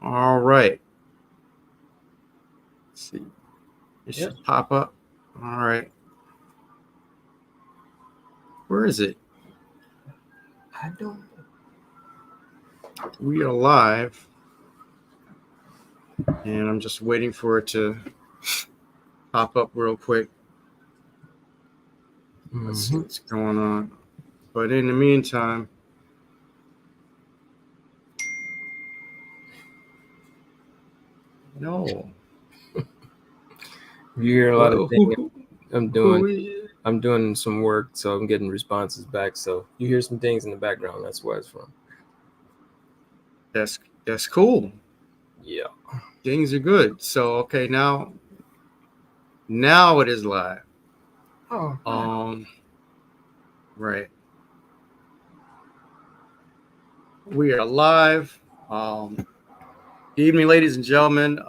All right. Let's see. It Yep. should pop up. All right. Where is it? I don't. We are live. And I'm just waiting for it to pop up real quick. Let's see what's going on. But in the meantime, no. You hear a lot of things. I'm doing. Who- I'm doing some work, so I'm getting responses back. So you hear some things in the background. That's where it's from. That's cool. Yeah. Things are good. So okay, now it is live. Oh. Right. We are live. Good evening, ladies and gentlemen.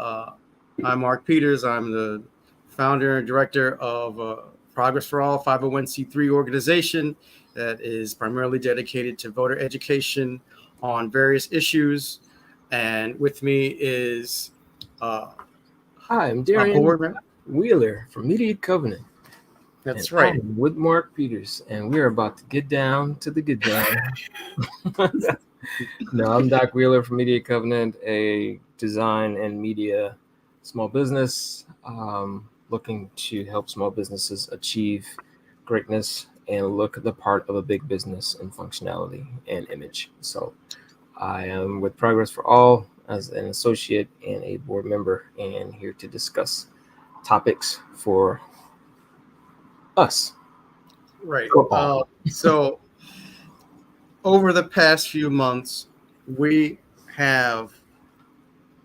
I'm Mark Peters. I'm the founder and director of Progress for All, 501c3 organization that is primarily dedicated to voter education on various issues. And with me is Hi, I'm a Darian board member. Wheeler from Media Covenant. That's and right. I'm with Mark Peters, and we're about to get down to the get down. No, I'm Doc Wheeler from Media Covenant, a design and media small business looking to help small businesses achieve greatness and look the part of a big business in functionality and image. So I am with Progress for All as an associate and a board member, and here to discuss topics for us. Right. So over the past few months, we have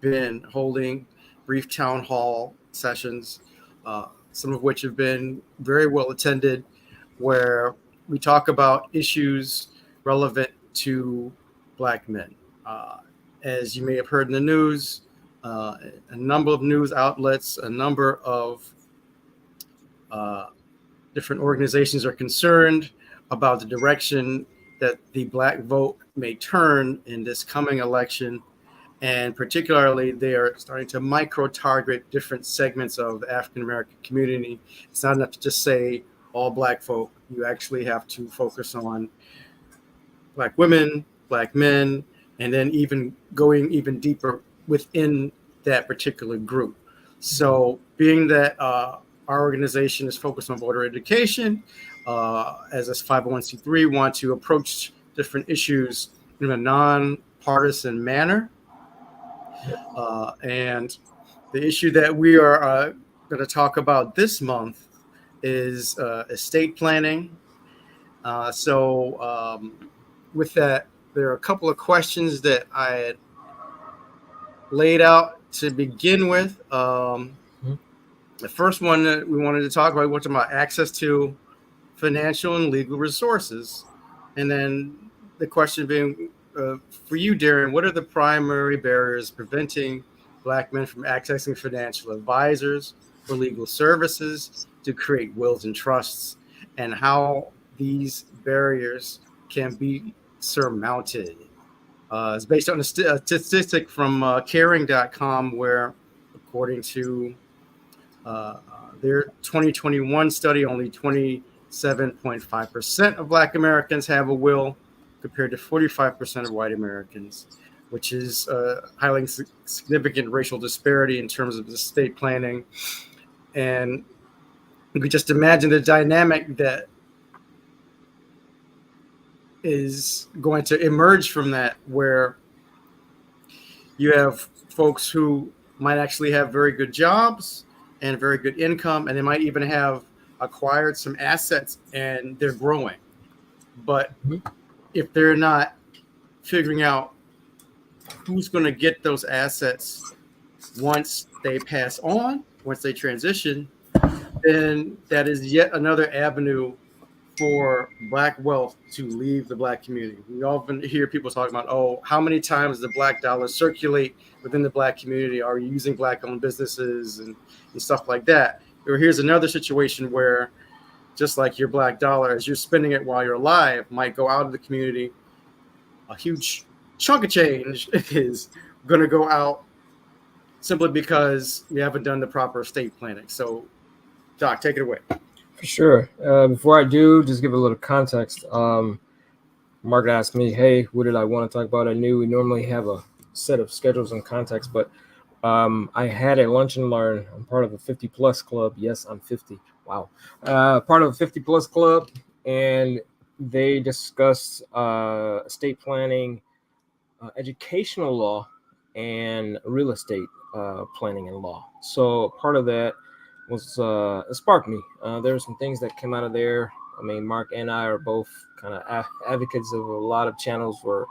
been holding brief town hall sessions, some of which have been very well attended, where we talk about issues relevant to Black men. As you may have heard in the news, a number of news outlets, a number of different organizations are concerned about the direction that the Black vote may turn in this coming election. And particularly, they are starting to micro-target different segments of the African-American community. It's not enough to just say all Black folk. You actually have to focus on Black women, Black men, and then even going even deeper within that particular group. So being that our organization is focused on voter education, as a 501c3, want to approach different issues in a non-partisan manner. And the issue that we are going to talk about this month is estate planning. With that, there are a couple of questions that I had laid out to begin with. The first one that we wanted to talk about, was about access to financial and legal resources. And then the question being, for you, Darren, what are the primary barriers preventing Black men from accessing financial advisors or legal services to create wills and trusts, and how these barriers can be surmounted? It's based on a statistic from caring.com, where according to their 2021 study, only 27.5% of Black Americans have a will, compared to 45% of white Americans, which is highlighting significant racial disparity in terms of estate planning. And you could just imagine the dynamic that is going to emerge from that, where you have folks who might actually have very good jobs and very good income, and they might even have acquired some assets and they're growing. But if they're not figuring out who's going to get those assets once they pass on, once they transition, then that is yet another avenue for Black wealth to leave the Black community. We often hear people talking about, oh, how many times the Black dollar circulate within the Black community? Are you using Black-owned businesses and stuff like that? Or here's another situation where, just like your Black dollar, as you're spending it while you're alive, might go out of the community. A huge chunk of change is going to go out simply because we haven't done the proper estate planning. So, Doc, take it away. For sure. Before I do, just give a little context. Mark asked me, hey, what did I want to talk about? I knew we normally have a set of schedules and context, but I had a lunch and learn. I'm part of a 50 plus club. Yes, I'm 50. Wow. Part of a 50 plus club, and they discussed estate planning, educational law, and real estate planning and law. So part of that was it sparked me. There were some things that came out of there. I mean, Mark and I are both kind of advocates of a lot of channels for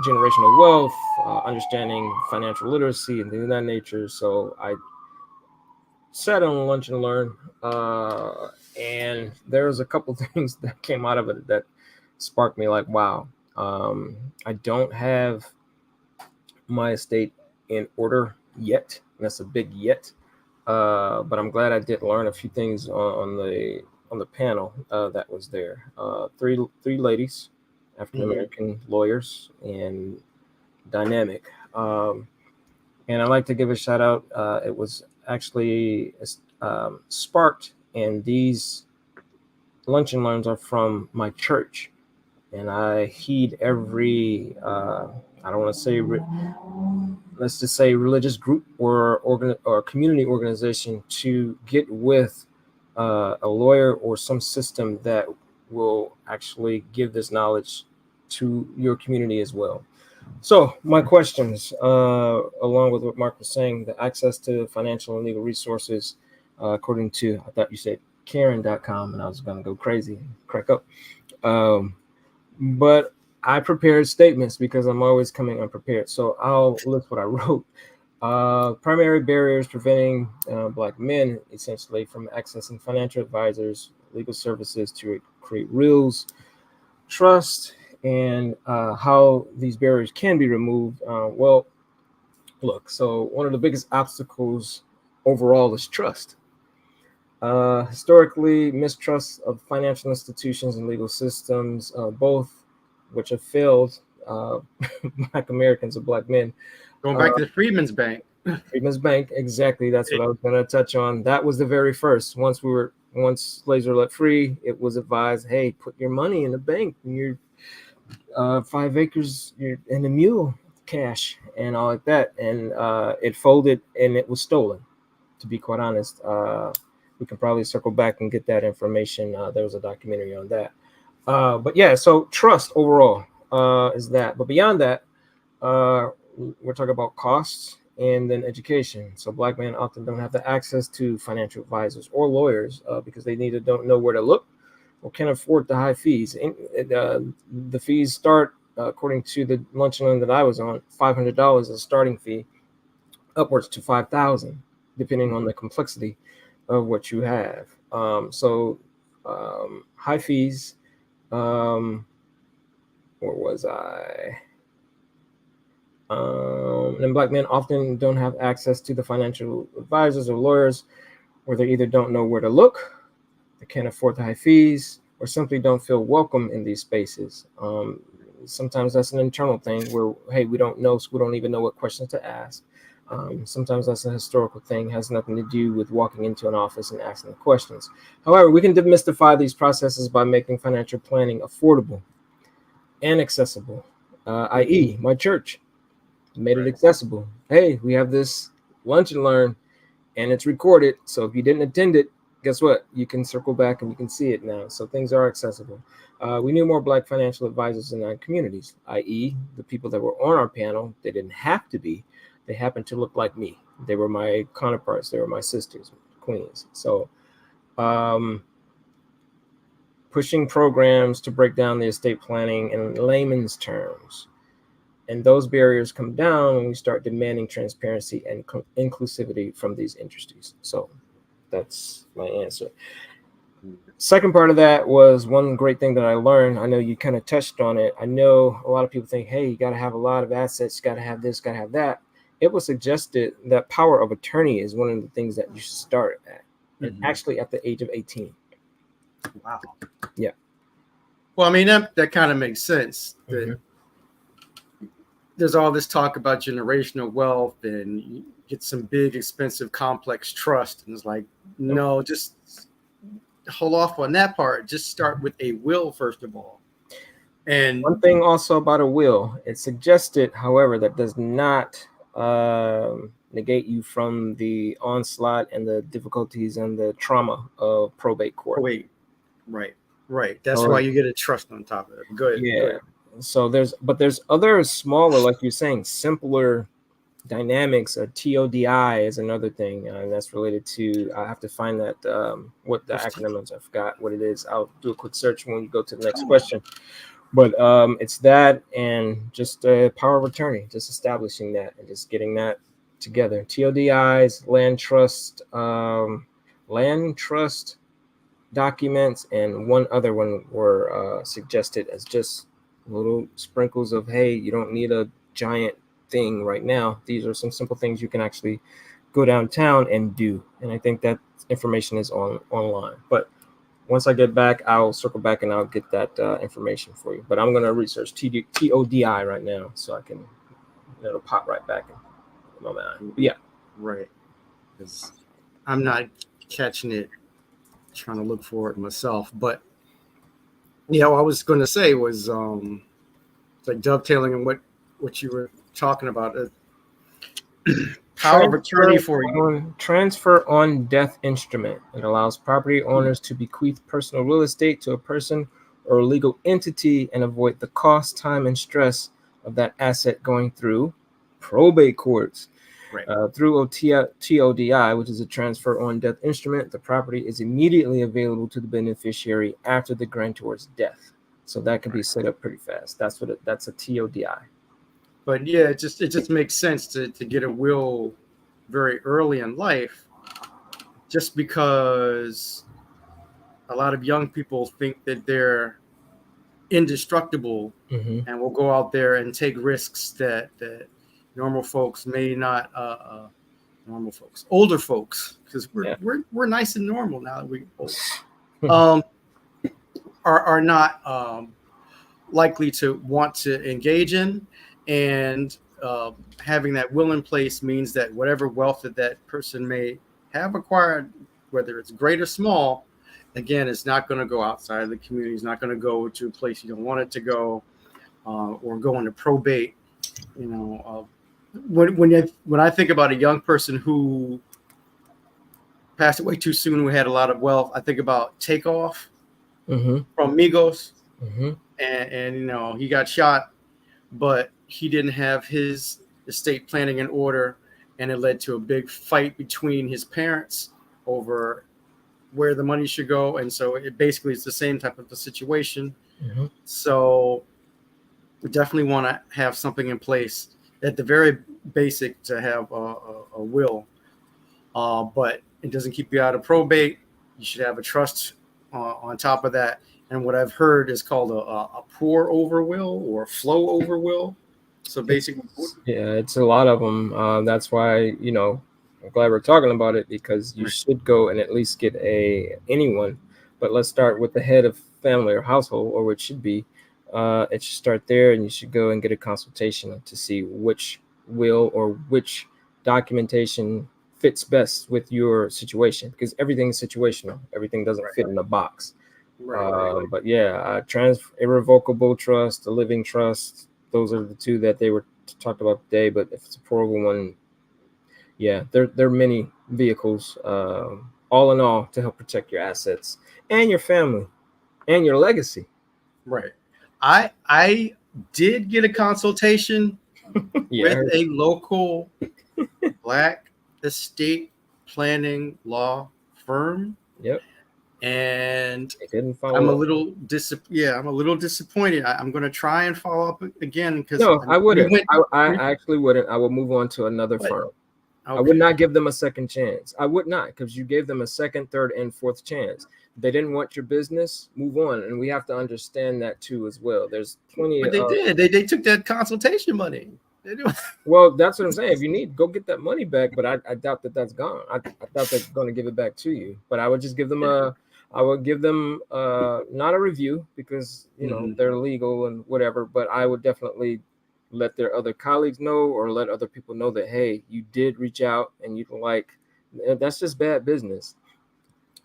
generational wealth, understanding financial literacy, and things of that nature. So I sat on lunch and learn, and there was a couple things that came out of it that sparked me. Like, wow, I don't have my estate in order yet. That's a big yet. But I'm glad I did learn a few things on the panel that was there. Three ladies, African American lawyers, and dynamic. And I'd like to give a shout out. It was actually sparked, and these lunch and learns are from my church, and I heed every. I don't want to say. Let's just say religious group or community organization to get with a lawyer or some system that will actually give this knowledge to your community as well. So my questions, along with what Mark was saying, the access to financial and legal resources, according to, I thought you said Karen.com, and I was going to go crazy and crack up. But I prepared statements because I'm always coming unprepared. So I'll list what I wrote. Primary barriers preventing Black men, essentially, from accessing financial advisors, legal services to create wills, trust, and how these barriers can be removed. Well, look, so one of the biggest obstacles overall is trust. Historically, mistrust of financial institutions and legal systems, both which have failed Black Americans or Black men. Going back to the Freedmen's Bank. Freedmen's Bank, exactly. That's what I was going to touch on. That was the very first. Once slaves were let free, it was advised, hey, put your money in the bank, and your 5 acres, and a mule cash, and all like that. And it folded, and it was stolen. To be quite honest, we can probably circle back and get that information. There was a documentary on that. But yeah, so trust overall is that. But beyond that, we're talking about costs and then education. So Black men often don't have the access to financial advisors or lawyers because they either don't know where to look or can't afford the high fees. The fees start, according to the lunch and learn that I was on, $500 as a starting fee, upwards to $5,000, depending on the complexity of what you have. So high fees. Where was I? And Black men often don't have access to the financial advisors or lawyers, or they either don't know where to look, they can't afford the high fees, or simply don't feel welcome in these spaces. Sometimes that's an internal thing where, hey, we don't know, so we don't even know what questions to ask. Sometimes that's a historical thing, has nothing to do with walking into an office and asking the questions. However, we can demystify these processes by making financial planning affordable and accessible, i.e. my church made it accessible. Hey, we have this lunch and learn, and it's recorded. So if you didn't attend it, guess what? You can circle back and you can see it now. So things are accessible. We need more Black financial advisors in our communities, i.e. the people that were on our panel. They didn't have to be. They happened to look like me. They were my counterparts. They were my sisters, queens. So pushing programs to break down the estate planning in layman's terms. And those barriers come down when we start demanding transparency and inclusivity from these industries. So that's my answer. Second part of that was one great thing that I learned. I know you kind of touched on it. I know a lot of people think, hey, you got to have a lot of assets. You got to have this, got to have that. It was suggested that power of attorney is one of the things that you should start at, and actually at the age of 18. Wow. Yeah. Well, I mean, that kind of makes sense. there's all this talk about generational wealth and you get some big, expensive, complex trust. And it's like, no, just hold off on that part. Just start with a will, first of all. And one thing also about a will, it suggested, however, that does not negate you from the onslaught and the difficulties and the trauma of probate court. wait, right. That's why you get a trust on top of it. Good. Yeah. Good. So there's other smaller, like you're saying, simpler dynamics. TODI is another thing, and that's related to. I have to find that what the acronym is. I forgot what it is. I'll do a quick search when we go to the next question. But it's that and just power of attorney, just establishing that and just getting that together. TODIs, land trust documents, and one other one were suggested as just little sprinkles of, hey, you don't need a giant thing right now. These are some simple things you can actually go downtown and do. And I think that information is online. But once I get back, I'll circle back and I'll get that information for you. But I'm going to research TODI right now so I can, it'll pop right back in my mind. But yeah. Right. Because I'm not catching it, trying to look for it myself. But yeah, what I was going to say was it's like dovetailing on what you were talking about. Power of attorney for you. Transfer on death instrument. It allows property owners to bequeath personal real estate to a person or a legal entity and avoid the cost, time, and stress of that asset going through probate courts. Right. Through TODI, which is a transfer on death instrument, the property is immediately available to the beneficiary after the grantor's death. So that can be set up pretty fast. That's a TODI. But yeah, it just makes sense to get a will very early in life, just because a lot of young people think that they're indestructible and will go out there and take risks that normal folks may not. Older folks, because we're nice and normal now that we're old, are not likely to want to engage in. And having that will in place means that whatever wealth that person may have acquired, whether it's great or small, again, it's not going to go outside of the community. It's not going to go to a place you don't want it to go, or go into probate. When I think about a young person who passed away too soon, who had a lot of wealth, I think about Takeoff from Migos, and he got shot, but he didn't have his estate planning in order, and it led to a big fight between his parents over where the money should go. And so it basically is the same type of a situation. So we definitely want to have something in place at the very basic to have a will, but it doesn't keep you out of probate. You should have a trust on top of that. And what I've heard is called a pour over will or flow over will. So basically, it's a lot of them. That's why, I'm glad we're talking about it, because you should go and at least get anyone. But let's start with the head of family or household, or what should be. It should start there, and you should go and get a consultation to see which will or which documentation fits best with your situation, because everything is situational. Everything doesn't fit in a box. But yeah, irrevocable trust, a living trust. Those are the two that they were talked about today. But if it's a pour-over one, yeah, there are many vehicles, all in all, to help protect your assets and your family and your legacy. Right. I did get a consultation with a local Black estate planning law firm. Yep. And it didn't follow I'm a little disappointed. I'm going to try and follow up again, because I wouldn't. I actually wouldn't. I would move on to another firm. Okay. I would not give them a second chance. I would not, because you gave them a second, third, and fourth chance. They didn't want your business. Move on, and we have to understand that too as well. There's plenty. But they did. They took that consultation money. Well, that's what I'm saying. If you need, go get that money back. But I doubt that that's gone. I doubt they're going to give it back to you. But I would just give them I would give them not a review, because they're legal and whatever. But I would definitely let their other colleagues know or let other people know that, hey, you did reach out and you like, that's just bad business.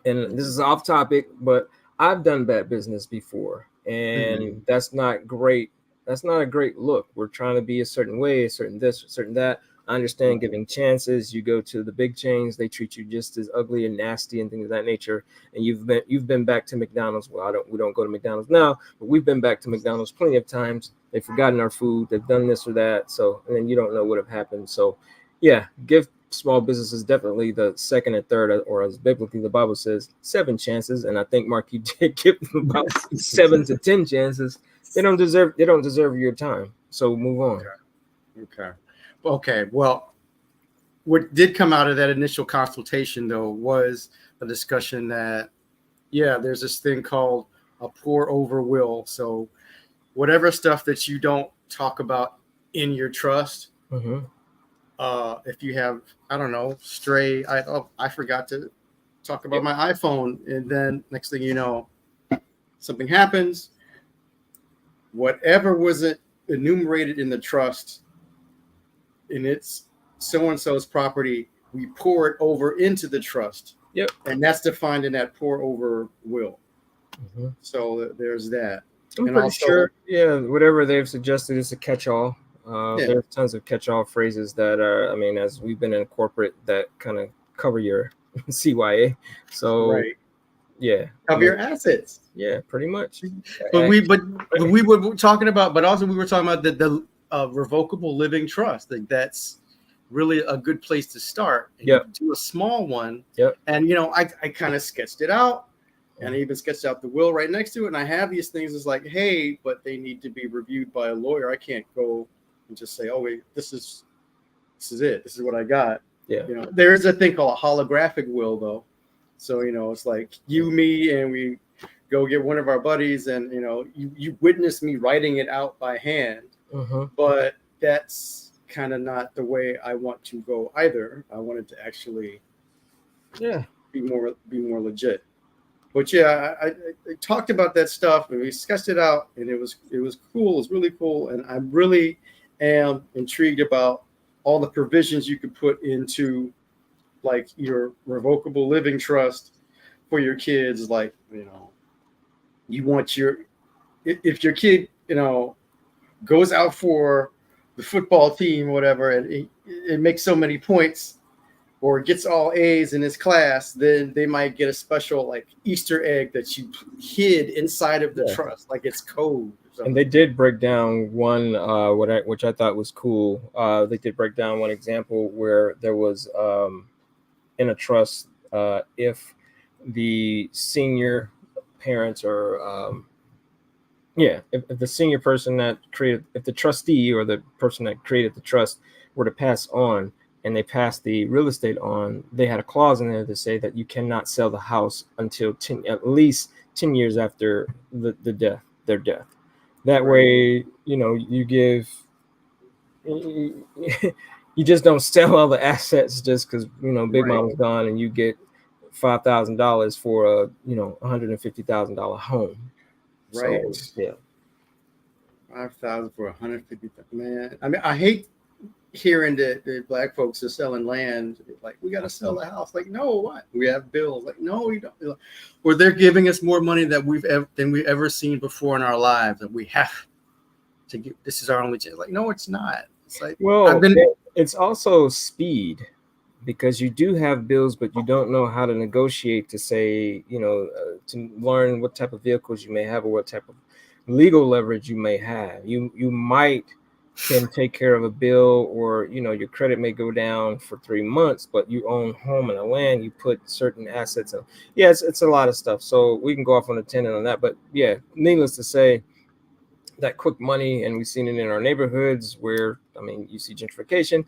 And this is off topic, but I've done bad business before, and that's not great. That's not a great look. We're trying to be a certain way, a certain this, a certain that. I understand giving chances. You go to the big chains, they treat you just as ugly and nasty and things of that nature. And you've been back to McDonald's. Well, we don't go to McDonald's now, but we've been back to McDonald's plenty of times. They've forgotten our food. They've done this or that. So, and then you don't know what have happened. So, yeah, give small businesses definitely the second and third, or as biblically the Bible says, 7 chances. And I think, Mark, you did give them about 7 to 10 chances. They don't deserve your time. So move on. Okay. Well, what did come out of that initial consultation, though, was a discussion that, there's this thing called a pour over will. So whatever stuff that you don't talk about in your trust, if you have, I don't know, stray, I forgot to talk about my iPhone, and then next thing you know, something happens. Whatever wasn't enumerated in the trust, and it's so-and-so's property, we pour it over into the trust. Yep. And that's defined in that pour over will. So there's that. I'm pretty sure, whatever they've suggested is a catch-all. There are tons of catch-all phrases that are, I mean, as we've been in corporate, that kind of cover your CYA. So, cover your assets. Yeah, pretty much. But we were talking about, but also we were talking about the revocable living trust. Like, that's really a good place to start. And do a small one. And I kind of sketched it out, and I even sketched out the will right next to it. And I have these things. It's like, hey, but they need to be reviewed by a lawyer. I can't go and just say, oh wait, this is it. This is what I got. There's a thing called a holographic will, though. So it's like you, me, and we go get one of our buddies, and you witness me writing it out by hand. But that's kind of not the way I want to go either. I wanted to actually be more legit. But I talked about that stuff, and we sketched it out, and it was cool. It was really cool, and I really am intrigued about all the provisions you could put into like your revocable living trust for your kids. Like, you want if your kid, goes out for the football team or whatever, and it makes so many points or gets all A's in his class, then they might get a special like Easter egg that you hid inside of the trust, like it's code. And they did break down one, which I thought was cool. They did break down one example where there was in a trust, if the senior parents or if the senior person that created, if the trustee or the person that created the trust were to pass on, and they passed the real estate on, they had a clause in there to say that you cannot sell the house until at least 10 years after their death. That way, you you just don't sell all the assets just because Big Mama's gone, and you get $5,000 for a $150,000 home. Right. So, yeah. 5,000 for 150,000. Man, I mean, I hate hearing that the black folks are selling land. Like, we got to sell the house. Like, no, what? We have bills. Like, no, you don't. Or they're giving us more money than we've ever seen before in our lives, and we have to get. This is our only chance. Like, no, it's not. It's like, it's also speed, because you do have bills, but you don't know how to negotiate to say, to learn what type of vehicles you may have or what type of legal leverage you may have. You might can take care of a bill, or your credit may go down for 3 months, but you own home and a land, you put certain assets in. It's a lot of stuff, so we can go off on a tangent on that. But needless to say, that quick money, and we've seen it in our neighborhoods where, I mean, you see gentrification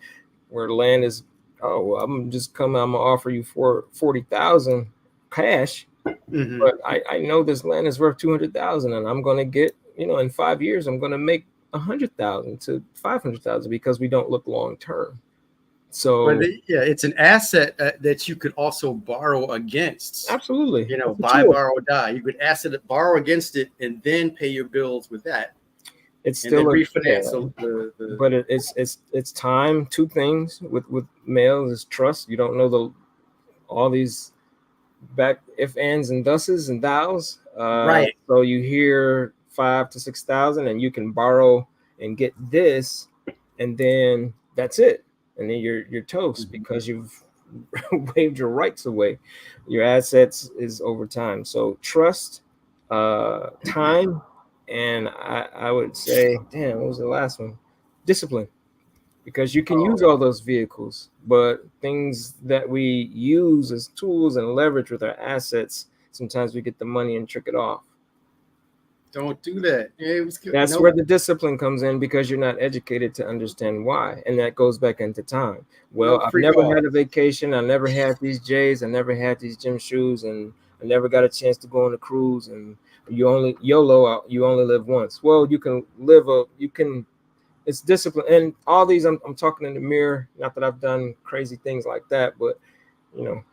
where land is, I'm gonna offer you for 40,000 cash, but I know this land is worth 200,000, and I'm gonna get, in 5 years I'm gonna make 100,000 to 500,000, because we don't look long term. So it's an asset that you could also borrow against. Absolutely. Buy, borrow, die. You could borrow against it and then pay your bills with that. it's and then still refinance the but it's time. Two things with males is trust. You don't know all these back if ands and thuses and thous. right. So you hear 5,000 to 6,000, and you can borrow and get this, and then that's it, and then you're toast because you've waived your rights away. Your assets is over time. So trust, time, and I would say, damn, what was the last one? Discipline, because you can use all those vehicles, but things that we use as tools and leverage with our assets, sometimes we get the money and trick it off. Don't do that. Yeah, it was good. That's where the discipline comes in, because you're not educated to understand why. And that goes back into time. Well, I've never had a vacation. I never had these J's. I never had these gym shoes. And I never got a chance to go on a cruise. And you only YOLO, you only live once. Well, you can live it's discipline. And all these, I'm talking in the mirror. Not that I've done crazy things like that, but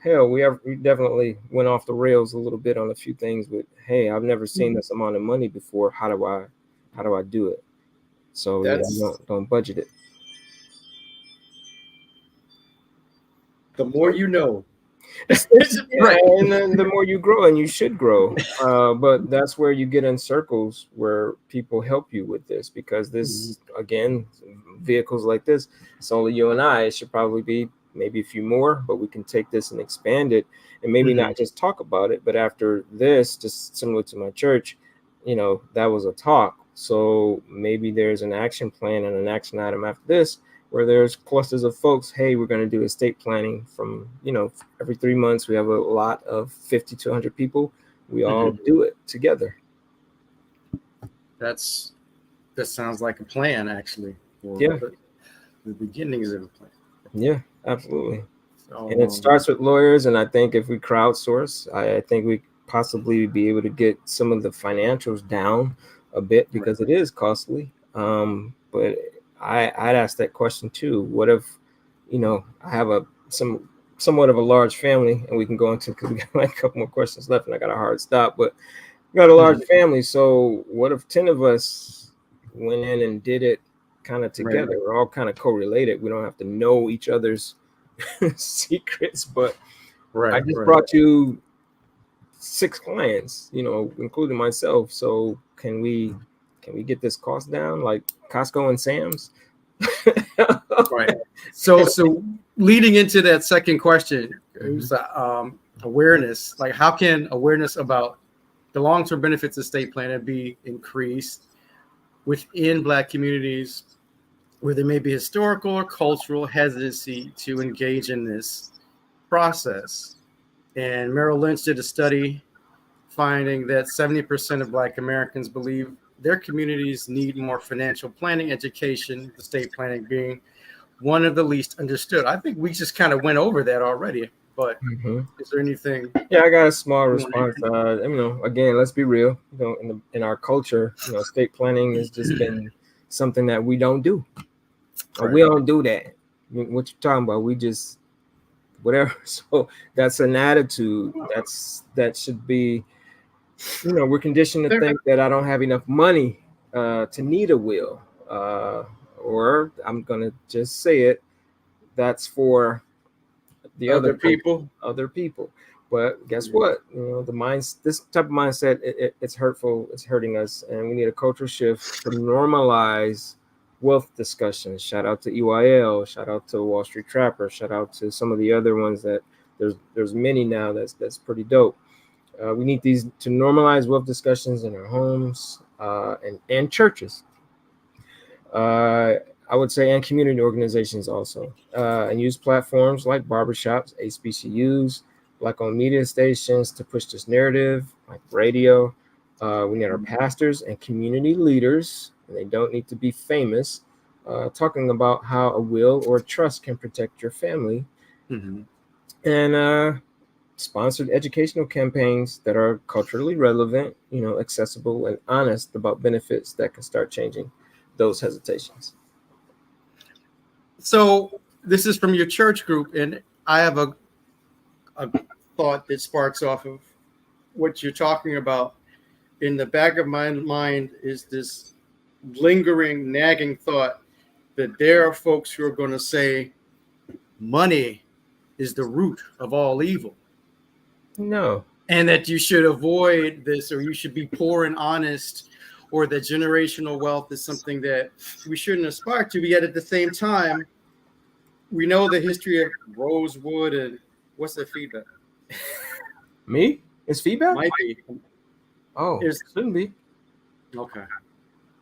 hell, we definitely went off the rails a little bit on a few things. But hey, I've never seen this amount of money before. How do I do it? So don't budget it. The more you know. Right. And then the more you grow, and you should grow. But that's where you get in circles where people help you with this, because this, again, vehicles like this, it's only you and I. It should probably be maybe a few more, but we can take this and expand it, and maybe not just talk about it, but after this, just similar to my church, that was a talk. So maybe there's an action plan and an action item after this, where there's clusters of folks. Hey, we're going to do estate planning from, every 3 months. We have a lot of 50 to 100 people. We all do it together. That sounds like a plan, actually. Yeah. The beginnings of a plan. Yeah, absolutely. And it starts with lawyers. And I think if we crowdsource, I think we possibly be able to get some of the financials down a bit, because it is costly. But I'd ask that question too. What if, I have somewhat of a large family, and we can go into, because we got like a couple more questions left and I got a hard stop, but we got a large family. So what if 10 of us went in and did it kind of together? Right. We're all kind of correlated. We don't have to know each other's secrets, but I just brought you 6 clients, including myself. So can we get this cost down like Costco and Sam's? Right. So leading into that second question, it was awareness. Like, how can awareness about the long-term benefits of estate planning be increased within Black communities where there may be historical or cultural hesitancy to engage in this process? And Merrill Lynch did a study finding that 70% of Black Americans believe their communities need more financial planning education, estate planning being one of the least understood. I think we just kind of went over that already, but is there anything? Yeah, I got a small response. Again, let's be real. In our culture, estate planning has just been something that we don't do. Right. We don't do that. What you talking about? We just whatever. So that's an attitude. That should be. We're conditioned to think that I don't have enough money to need a will, or I'm gonna just say it. That's for the other people. But guess what? This type of mindset, it's hurtful. It's hurting us, and we need a cultural shift to normalize wealth discussions. Shout out to EYL. Shout out to Wall Street Trapper. Shout out to some of the other ones that there's many now. That's pretty dope. We need these to normalize wealth discussions in our homes and churches. I would say, and community organizations also, and use platforms like barbershops, HBCUs, Black-owned media stations to push this narrative, like radio. We need our pastors and community leaders, and they don't need to be famous, talking about how a will or a trust can protect your family. And sponsored educational campaigns that are culturally relevant, accessible and honest about benefits that can start changing those hesitations. So this is from your church group, and I have a thought that sparks off of what you're talking about. In the back of my mind is this lingering, nagging thought that there are folks who are going to say money is the root of all evil. No. And that you should avoid this, or you should be poor and honest, or that generational wealth is something that we shouldn't aspire to. But yet at the same time, we know the history of Rosewood and what's the feedback? Me? It's feedback? Might be. Oh, it shouldn't be. Okay.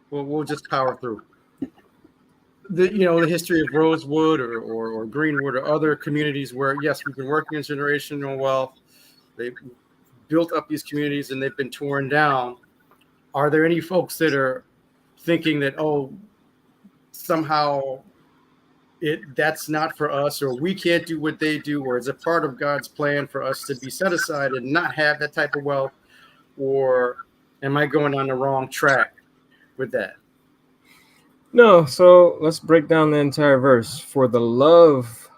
Well, we'll just power through. The history of Rosewood or Greenwood or other communities where, yes, we've been working in generational wealth. They built up these communities and they've been torn down. Are there any folks that are thinking that, somehow that's not for us, or we can't do what they do, or is it part of God's plan for us to be set aside and not have that type of wealth? Or am I going on the wrong track with that? No, so let's break down the entire verse. For the love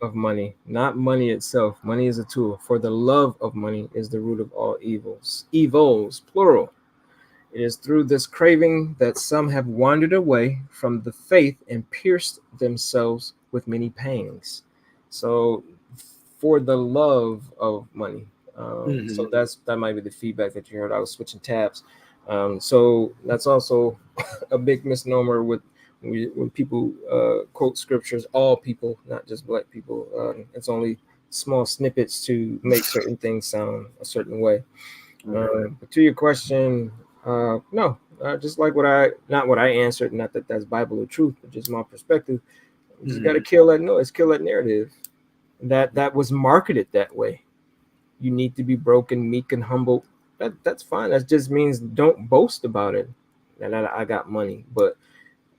of money, not money itself. Money is a tool. For the love of money is the root of all evils. Evils, plural. It is through this craving that some have wandered away from the faith and pierced themselves with many pangs. So, for the love of money. So that might be the feedback that you heard. I was switching tabs. So that's also a big misnomer when people quote scriptures. All people, not just black people. It's only small snippets to make certain things sound a certain way. But to your question, no, just like not what I answered. Not that that's Bible or truth, but just my perspective. You just got to kill that noise, kill that narrative that was marketed that way. You need to be broken, meek, and humble. That's fine. That just means don't boast about it. And I got money, but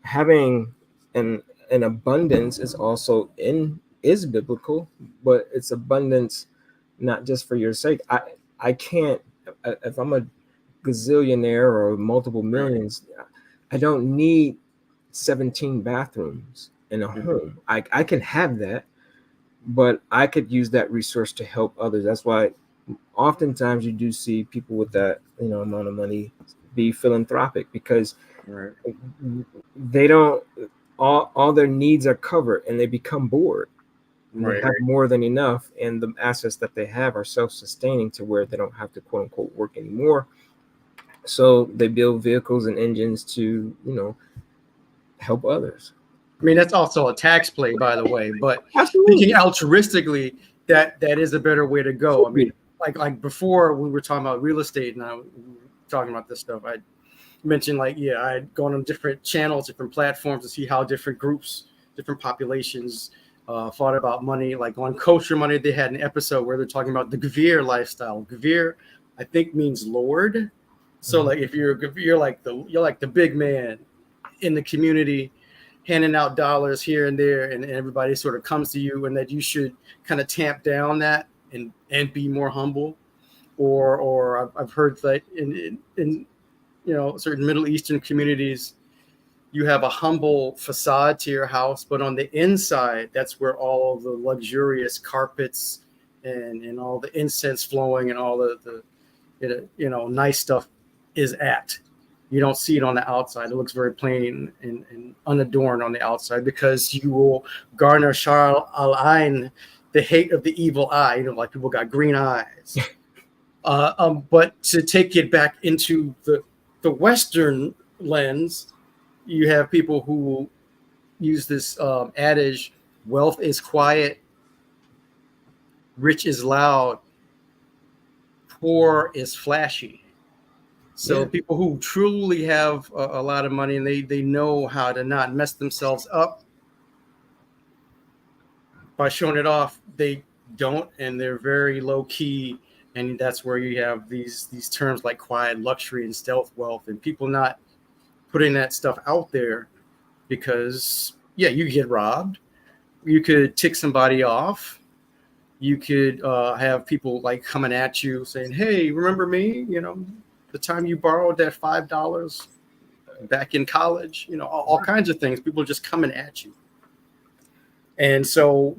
having an abundance is biblical, but it's abundance not just for your sake. I can't, if I'm a gazillionaire or multiple millions, I don't need 17 bathrooms in a home. I can have that, but I could use that resource to help others. That's why oftentimes you do see people with that amount of money be philanthropic, because they don't all their needs are covered and they become bored. They have more than enough, and the assets that they have are self-sustaining to where they don't have to quote unquote work anymore. So they build vehicles and engines to help others. I mean, that's also a tax play, by the way, but Absolutely. thinking altruistically, that is a better way to go. I mean, like before we were talking about real estate and I was talking about this stuff, I mentioned I'd gone on different channels, different platforms to see how different groups, different populations thought about money. Like on Kosher Money, they had an episode where they're talking about the Gvir lifestyle. Gvir, I think, means Lord. So like if you're like the big man in the community, handing out dollars here and there, and everybody sort of comes to you, and that you should kind of tamp down that and be more humble. Or I've heard that in certain Middle Eastern communities, you have a humble facade to your house, but on the inside, that's where all of the luxurious carpets and all the incense flowing and all the nice stuff is at. You don't see it on the outside. It looks very plain and unadorned on the outside, because you will garner shar al-ain, the hate of the evil eye. Like people got green eyes. But to take it back into the Western lens, you have people who will use this adage: wealth is quiet, rich is loud, poor is flashy. So people who truly have a lot of money and they know how to not mess themselves up by showing it off, they don't, and they're very low key. And that's where you have these terms like quiet luxury and stealth wealth, and people not putting that stuff out there because you get robbed. You could tick somebody off. You could have people like coming at you saying, "Hey, remember me? The time you borrowed that $5 back in college," all kinds of things. People just coming at you. And so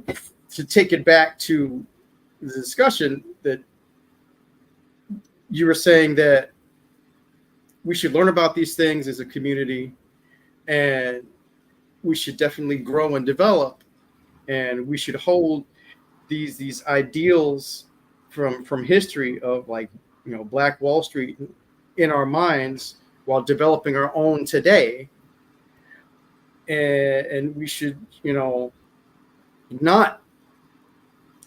to take it back to the discussion, that you were saying that we should learn about these things as a community. and we should definitely grow and develop, and we should hold these ideals from history of, like, Black Wall Street in our minds while developing our own today. And we should, not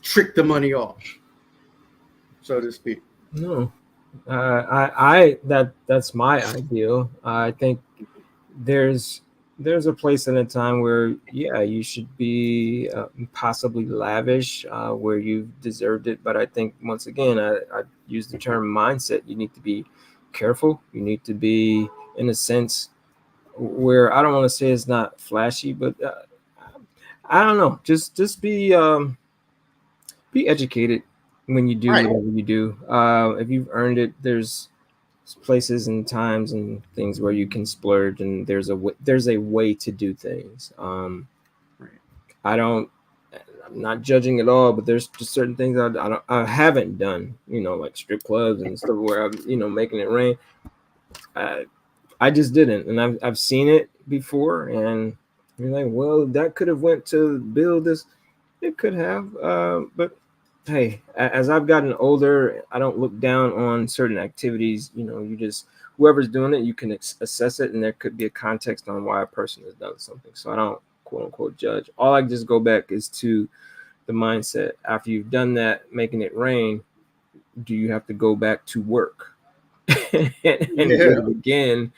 trick the money off, so to speak. No, that's my ideal. I think there's a place and a time where, yeah, you should be possibly lavish where you've deserved it. But I think, once again, I use the term mindset. You need to be careful. You need to be, in a sense, where I don't want to say it's not flashy, but I don't know. Just be educated when you do Right. whatever you do. If you've earned it, there's places and times and things where you can splurge, and there's a way to do things. Right. I'm not judging at all, but there's just certain things I haven't done, like strip clubs and stuff where I'm, making it rain. I just didn't, and I've seen it before, and you're like, well, that could have went to build this. It could have, but hey, as I've gotten older, I don't look down on certain activities. You just, whoever's doing it, you can assess it, and there could be a context on why a person has done something. So I don't, quote unquote, judge. All I just go back is to the mindset. After you've done that, making it rain, do you have to go back to work and do it again?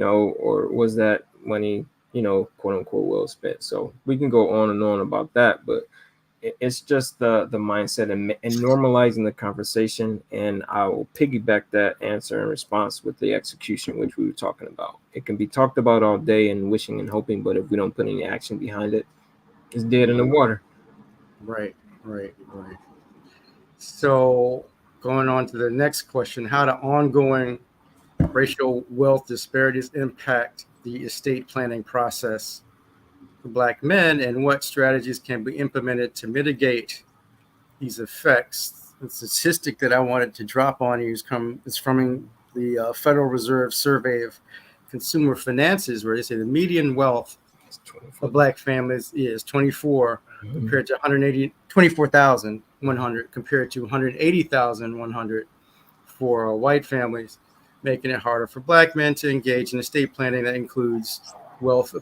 Or was that money, quote unquote, well spent? So we can go on and on about that, but it's just the mindset and normalizing the conversation. And I will piggyback that answer and response with the execution, which we were talking about. It can be talked about all day and wishing and hoping, but if we don't put any action behind it, it's dead in the water. Right. So, going on to the next question: how do ongoing racial wealth disparities impact the estate planning process for Black men, and what strategies can be implemented to mitigate these effects? The statistic that I wanted to drop on you is from the Federal Reserve Survey of Consumer Finances, where they say the median wealth of Black families is 24 compared to 24,100 compared to 180,100 for white families, making it harder for Black men to engage in estate planning that includes wealth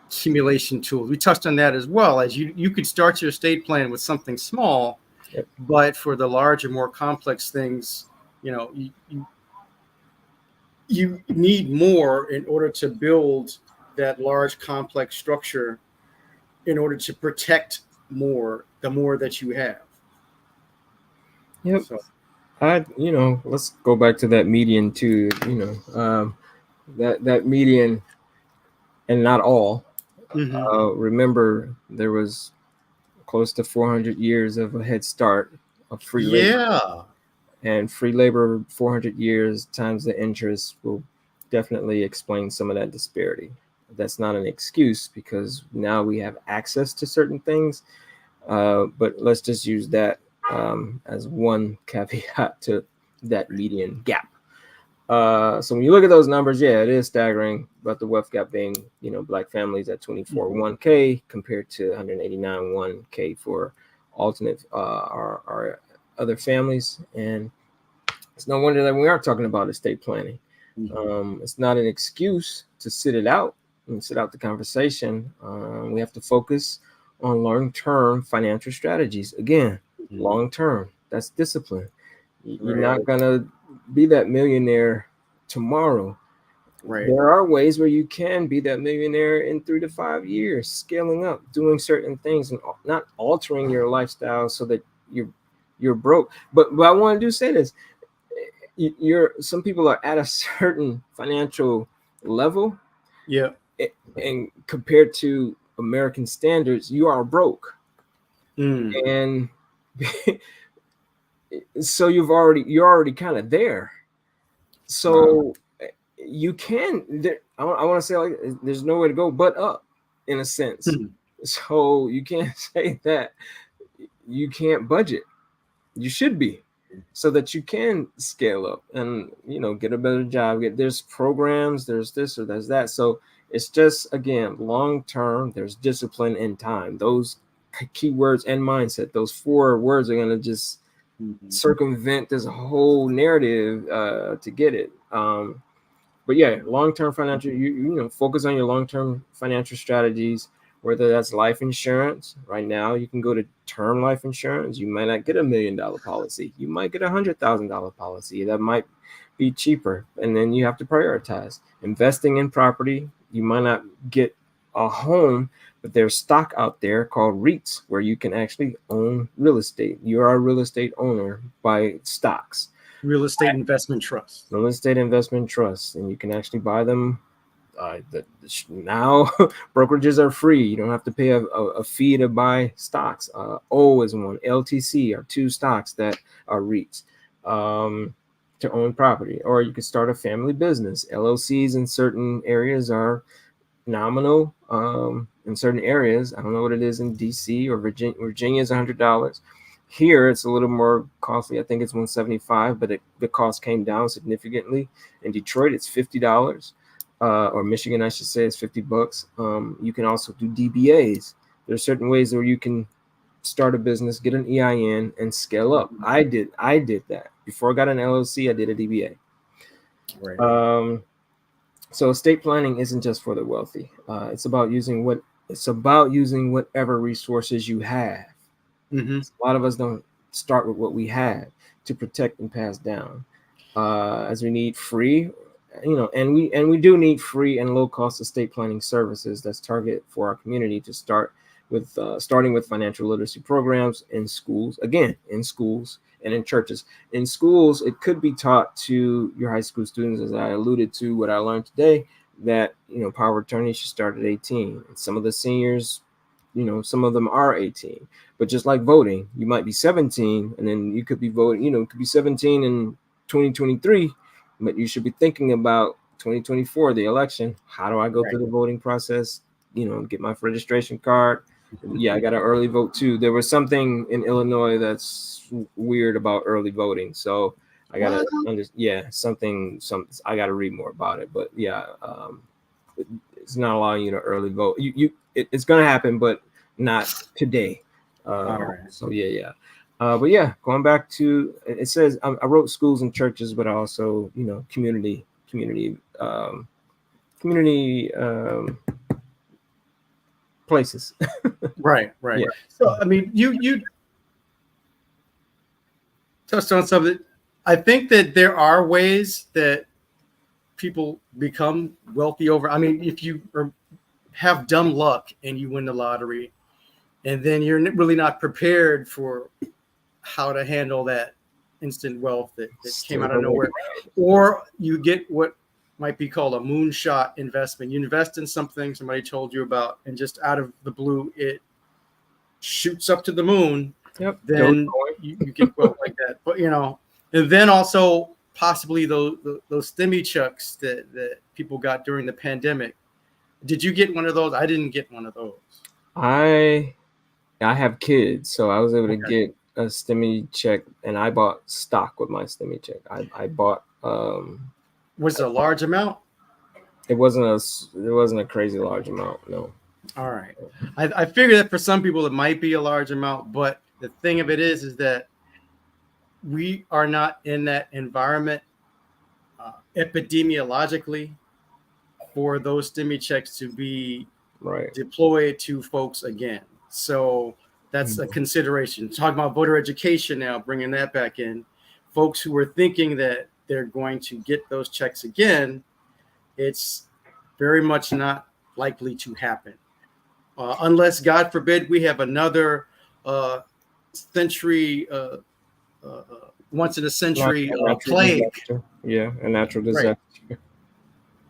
accumulation tools. We touched on that as well. As you could start your estate plan with something small, yep. But for the larger, more complex things, you need more in order to build that large, complex structure in order to protect the more that you have. Yep. So, let's go back to that median too. That median, and not all. Remember, there was close to 400 years of a head start of free labor. And free labor, 400 years times the interest will definitely explain some of that disparity. That's not an excuse, because now we have access to certain things. But let's just use that as one caveat to that median gap. So when you look at those numbers, yeah, it is staggering. But the wealth gap being, Black families at 24.1K compared to 189.1K for alternate our other families. And it's no wonder that we aren't talking about estate planning. It's not an excuse to sit it out and sit out the conversation. We have to focus on long-term financial strategies. Again, long-term, that's discipline. You're not going to be that millionaire tomorrow. Right. There are ways where you can be that millionaire in 3 to 5 years, scaling up, doing certain things, and not altering your lifestyle so that you're broke. But I want to say this: some people are at a certain financial level, yeah, and compared to American standards, you are broke, and so you're already kind of there. So you can. I want to say, like, there's nowhere to go but up, in a sense. So you can't say that you can't budget. You should be, so that you can scale up and get a better job. There's programs, there's this or there's that. So It's just, again, long term. There's discipline and time. Those keywords and mindset. Those 4 words are going to just circumvent this whole narrative to get it. But yeah, long-term financial, you know, focus on your long-term financial strategies, whether that's life insurance. Right now, you can go to term life insurance. You might not get $1 million policy. You might get $100,000 policy. That might be cheaper. And then you have to prioritize. Investing in property, you might not get a home, but there's stock out there called REITs where you can actually own real estate. You're a real estate owner by stocks. Real estate investment trust. Real estate investment trusts, and you can actually buy them. Now brokerages are free. You don't have to pay a fee to buy stocks. O is one. LTC are 2 stocks that are REITs to own property. Or you could start a family business. LLCs in certain areas are nominal. In certain areas, I don't know what it is in DC or Virginia. Virginia is $100. Here, it's a little more costly. I think it's $175, but the cost came down significantly. In Detroit, it's $50, or Michigan, I should say, it's $50. You can also do DBAs. There's certain ways where you can start a business, get an EIN, and scale up. I did that before I got an LLC. I did a DBA. Right. So estate planning isn't just for the wealthy. It's about using whatever resources you have. A lot of us don't start with what we have to protect and pass down, as we need free, you know, and we do need free and low cost estate planning services that's targeted for our community to start with, starting with financial literacy programs in schools, again, in schools and in churches. In schools, it could be taught to your high school students, as I alluded to what I learned today, that, you know, power of attorney should start at 18. And some of the seniors, you know, some of them are 18, but just like voting, you might be 17 and then you could be voting, you know, it could be 17 in 2023, but you should be thinking about 2024, the election. How do I go through the voting process? You know, get my registration card. Yeah, I got an early vote too. There was something in Illinois that's weird about early voting. So I got to, I got to read more about it, but yeah, it's not allowing you to early vote. It's going to happen, but not today. So yeah. But yeah, going back to, it says I wrote schools and churches, but also, you know, community places. Right. Yeah. So I mean, you touched on something. I think that there are ways that people become wealthy over. I mean, if you have dumb luck and you win the lottery, and then you're really not prepared for how to handle that instant wealth that came out of nowhere, or you get what might be called a moonshot investment. You invest in something somebody told you about, and just out of the blue, it shoots up to the moon. Yep. Then you get wealth like that. But, you know, and then also possibly those stimmy checks that people got during the pandemic. Did you get one of those? I didn't get one of those. I have kids, so I was able to get a stimmy check, and I bought stock with my stimmy check. I bought. Was it a large amount? It wasn't a crazy large amount. No. All right. I figure that for some people it might be a large amount, but the thing of it is that we are not in that environment epidemiologically for those stimmy checks to be deployed to folks again. So that's a consideration. Talking about voter education now, bringing that back in. Folks who are thinking that they're going to get those checks again, it's very much not likely to happen. Unless, God forbid, we have another century, once in a century plague. Disaster. Yeah, a natural disaster.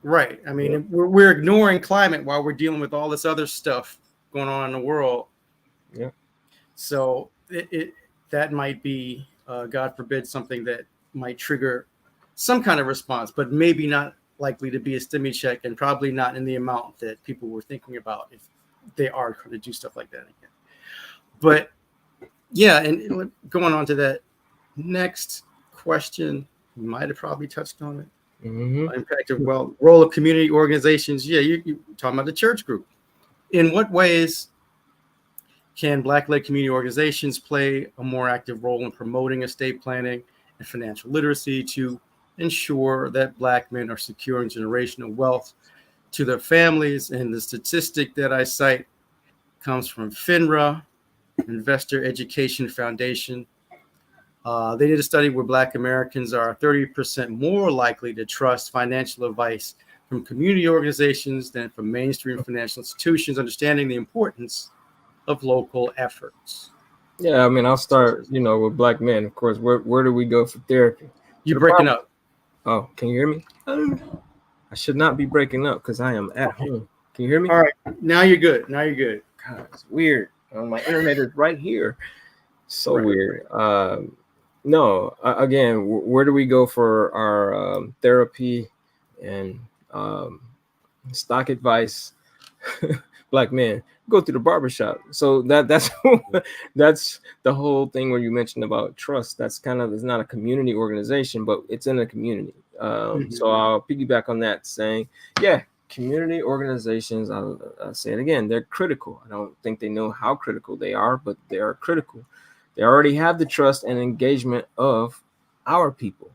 Right. I mean, we're ignoring climate while we're dealing with all this other stuff going on in the world. Yeah. So that might be, God forbid, something that might trigger some kind of response, but maybe not likely to be a stimmy check, and probably not in the amount that people were thinking about if they are going to do stuff like that again. But yeah, and going on to that next question, you might have probably touched on it. Impact of wealth, role of community organizations. Yeah, you talking about the church group. In what ways can Black-led community organizations play a more active role in promoting estate planning and financial literacy to ensure that Black men are securing generational wealth to their families? And the statistic that I cite comes from FINRA, Investor Education Foundation. They did a study where Black Americans are 30% more likely to trust financial advice from community organizations than from mainstream financial institutions, understanding the importance of local efforts. Yeah, I mean, I'll start, with Black men. Of course, where do we go for therapy? You breaking up? Oh, can you hear me? I should not be breaking up because I am at home. Can you hear me? All right, now you're good. God, it's weird. My internet is right here. So right, weird. Right. No, again, where do we go for our therapy and stock advice? Black men go to the barbershop. So that's that's the whole thing where you mentioned about trust. That's it's not a community organization, but it's in a community. So I'll piggyback on that, saying, yeah, community organizations, I'll say it again, they're critical. I don't think they know how critical they are, but they are critical. They already have the trust and engagement of our people.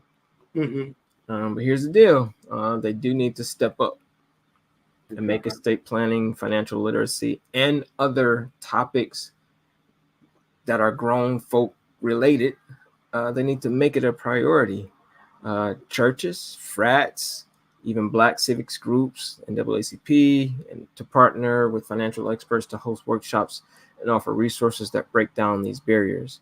But here's the deal. They do need to step up and make estate planning, financial literacy, and other topics that are grown folk related. They need to make it a priority. Churches, frats, even Black civics groups, NAACP, and to partner with financial experts to host workshops and offer resources that break down these barriers.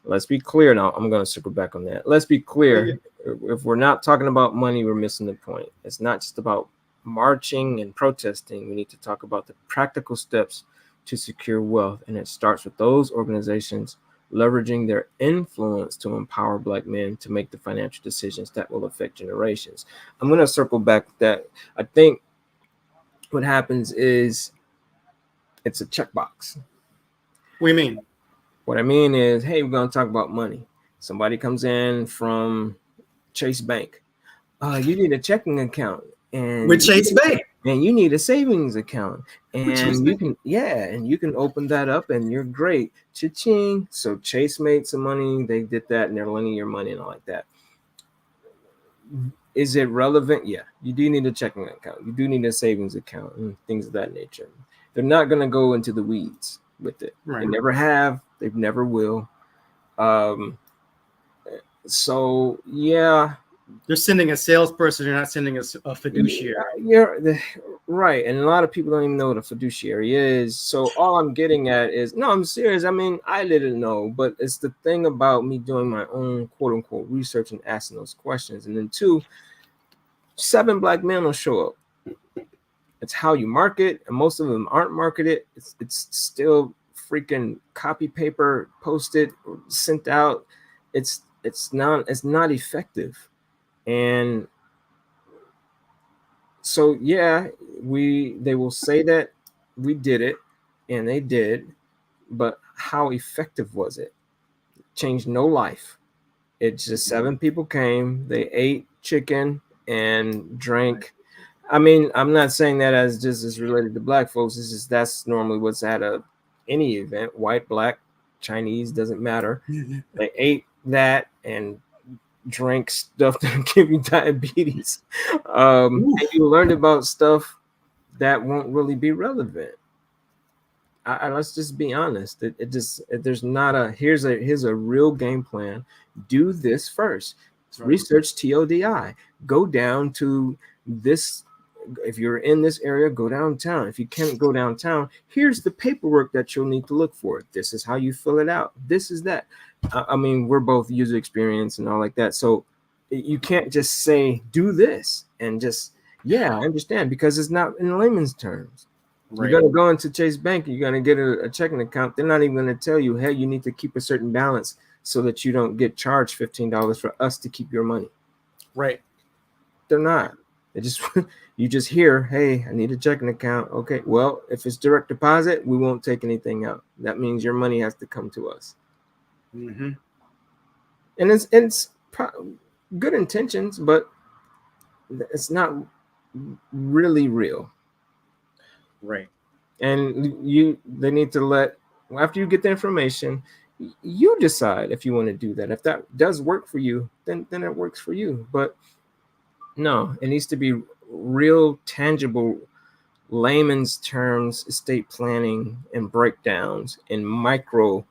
Let's be clear now. I'm going to circle back on that. Let's be clear. If we're not talking about money, we're missing the point. It's not just about marching and protesting. We need to talk about the practical steps to secure wealth. And it starts with those organizations leveraging their influence to empower Black men to make the financial decisions that will affect generations. I'm going to circle back with that. I think what happens is it's a checkbox. What do you mean? What I mean is, hey, we're going to talk about money. Somebody comes in from Chase Bank. You need a checking account. And with Chase Bank. And you need a savings account. And you can open that up and you're great. Cha-ching. So Chase made some money. They did that and they're lending your money and all like that. Is it relevant? Yeah. You do need a checking account. You do need a savings account and things of that nature. They're not going to go into the weeds with it. Right. They never have. They never will. So, yeah. They're sending a salesperson. They're not sending a fiduciary. Yeah, right. And a lot of people don't even know what a fiduciary is. So all I'm getting at is, no, I'm serious. I mean, I didn't know, but it's the thing about me doing my own quote unquote research and asking those questions. And then 2, 7 Black men will show up. It's how you market, and most of them aren't marketed. It's still freaking copy paper posted, sent out. It's not effective. And so, yeah, they will say that we did it, and they did, but how effective was it? Changed no life. It's just 7 people came, they ate chicken and drank. I mean, I'm not saying that as just as related to Black folks. It's just that's normally what's at any event, white, Black, Chinese, doesn't matter. They ate that and drank stuff that give you diabetes. And you learned about stuff that won't really be relevant. Let's just be honest. There's not here's a real game plan. Do this first. Research TODI. Go down to this. If you're in this area, go downtown. If you can't go downtown, here's the paperwork that you'll need to look for. This is how you fill it out. This is that. I mean, we're both user experience and all like that. So you can't just say, do this and just, yeah, I understand, because it's not in layman's terms. Right. You're going to go into Chase Bank, you're going to get a checking account. They're not even going to tell you, hey, you need to keep a certain balance so that you don't get charged $15 for us to keep your money. Right. They're not. They just, you just hear, hey, I need a checking account. Okay, well, if it's direct deposit, we won't take anything out. That means your money has to come to us. And it's good intentions, but it's not really real. Right. And they need to let, after you get the information, you decide if you want to do that. If that does work for you, then it works for you. But no, it needs to be real, tangible, layman's terms, estate planning and breakdowns in micro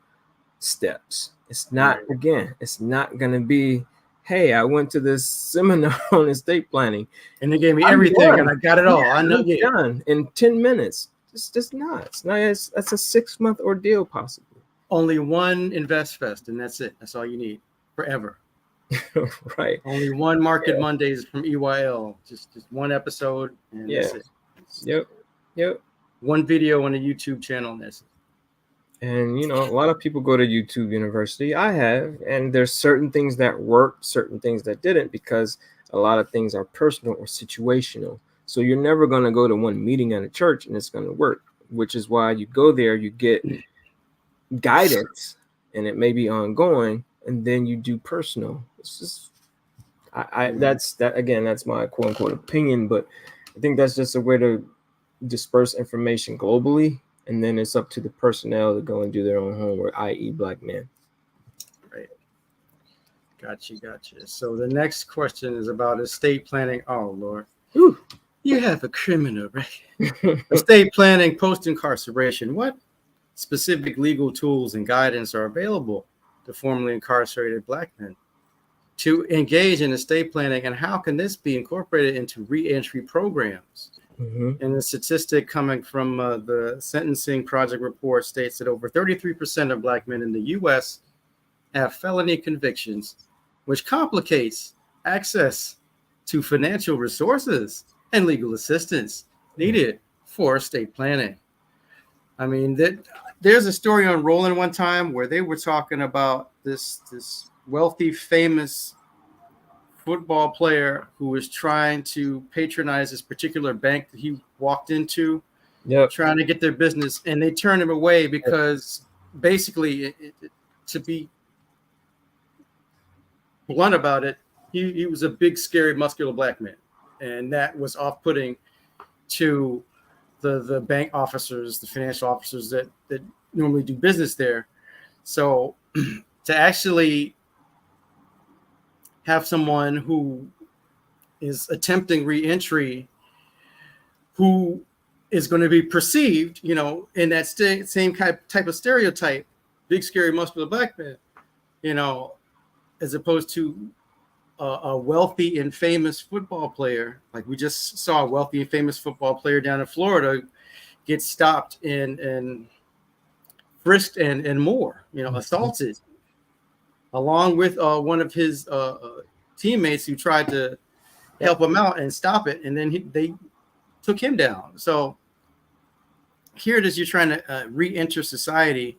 steps. It's not, Right. again, it's not going to be, hey, I went to this seminar on estate planning And they gave me I'm everything, done. and I got it all. I know. I'm Yeah. done in 10 minutes. It's just not. It's not. That's a 6-month ordeal, possibly. Only one Invest Fest, and that's it. That's all you need forever. Right. Only one Market Mondays from EYL. Just one episode, and that's it. Yep. One video on a YouTube channel, and that's it. And a lot of people go to YouTube University. I have, and there's certain things that worked, certain things that didn't, because a lot of things are personal or situational. So you're never going to go to one meeting at a church and it's going to work, which is why you go there, you get guidance, and it may be ongoing, and then you do personal. It's just, that's my quote unquote opinion, but I think that's just a way to disperse information globally, and then it's up to the personnel to go and do their own homework, i.e. Black men. Right. Gotcha. So the next question is about estate planning. Oh, Lord. Whew. You have a criminal record. Estate planning post-incarceration. What specific legal tools and guidance are available to formerly incarcerated Black men to engage in estate planning, and how can this be incorporated into reentry programs? Mm-hmm. And the statistic coming from the Sentencing Project report states that over 33% of Black men in the U.S. have felony convictions, which complicates access to financial resources and legal assistance needed for estate planning. I mean, there's a story on Roland one time where they were talking about this wealthy, famous football player who was trying to patronize this particular bank that he walked into, trying to get their business, and they turned him away because basically, to be blunt about it, he was a big, scary, muscular Black man, and that was off-putting to the bank officers, the financial officers that normally do business there. So to actually have someone who is attempting reentry, who is going to be perceived, in that same type of stereotype, big, scary, muscular Black man, as opposed to a wealthy and famous football player. Like we just saw a wealthy and famous football player down in Florida get stopped and frisked and more, assaulted, along with one of his teammates who tried to help him out and stop it, and then they took him down. So here it is, you're trying to re-enter society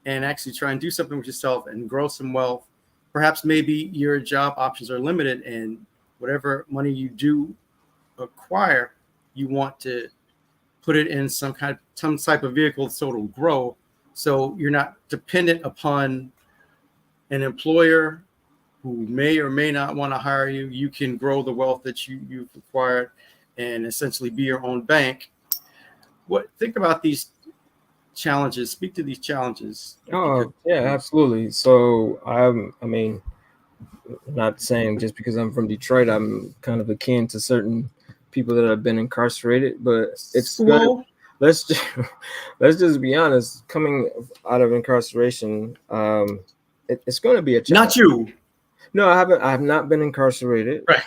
and actually try and do something with yourself and grow some wealth. Perhaps maybe your job options are limited, and whatever money you do acquire, you want to put it in some type of vehicle so it'll grow, so you're not dependent upon an employer who may or may not want to hire you. You can grow the wealth that you've acquired and essentially be your own bank. Think about these challenges. Speak to these challenges. Oh, yeah, absolutely. So I'm not saying just because I'm from Detroit, I'm kind of akin to certain people that have been incarcerated, but it's good. Let's just be honest. Coming out of incarceration, it's going to be a challenge. Not you. No, I haven't. I have not been incarcerated. Right.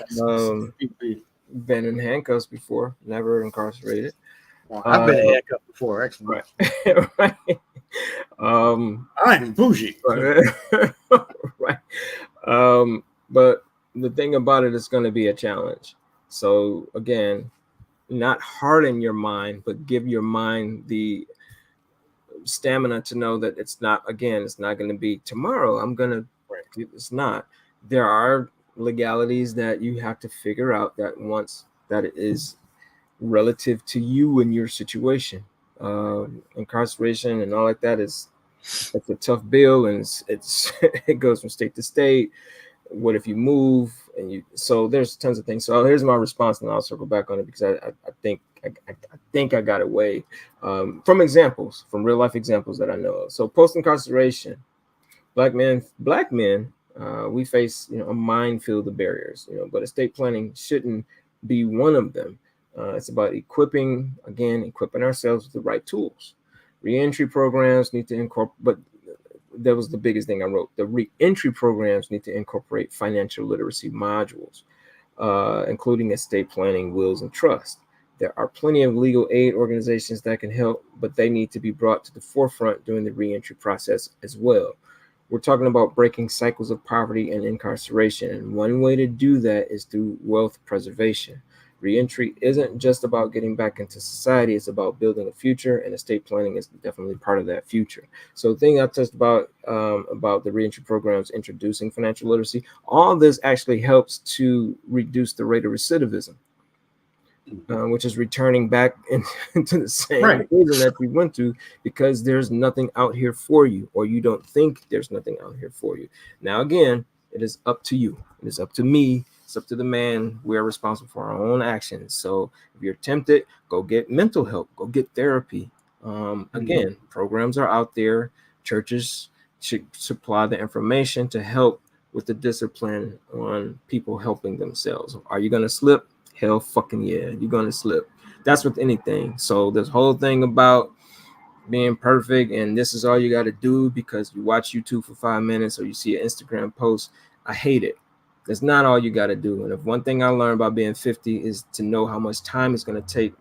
Been in handcuffs before. Never incarcerated. Well, I've been handcuffed before, actually. Right. Right. I'm bougie. Right. But the thing about it is going to be a challenge. So again, not harden your mind, but give your mind the stamina to know that it's not going to be tomorrow. It's not. There are legalities that you have to figure out that once that it is relative to you and your situation. Incarceration and all like that it's a tough bill, and it's it goes from state to state. what if you move and you? So there's tons of things. So here's my response, and I'll circle back on it because I think I got away from examples, from real life examples that I know of. So post incarceration, black men, we face a minefield of barriers. But estate planning shouldn't be one of them. It's about equipping ourselves with the right tools. Reentry programs need to incorporate, but that was the biggest thing I wrote. The reentry programs need to incorporate financial literacy modules, including estate planning, wills, and trust. There are plenty of legal aid organizations that can help, but they need to be brought to the forefront during the reentry process as well. We're talking about breaking cycles of poverty and incarceration, and one way to do that is through wealth preservation. Reentry isn't just about getting back into society, it's about building a future, and estate planning is definitely part of that future. So the thing I touched about the reentry programs, introducing financial literacy, all this actually helps to reduce the rate of recidivism, which is returning back into the same reason that we went to, because there's nothing out here for you, or you don't think there's nothing out here for you. Now, again, it is up to you. It is up to me. It's up to the man. We're responsible for our own actions. So if you're tempted, go get mental help, go get therapy. Again, programs are out there. Churches should supply the information to help with the discipline on people helping themselves. Are you going to slip? Hell fucking yeah, you're going to slip. That's with anything. So this whole thing about being perfect and this is all you got to do because you watch YouTube for 5 minutes or you see an Instagram post, I hate it. That's not all you got to do. And if one thing I learned about being 50 is to know how much time it's going to take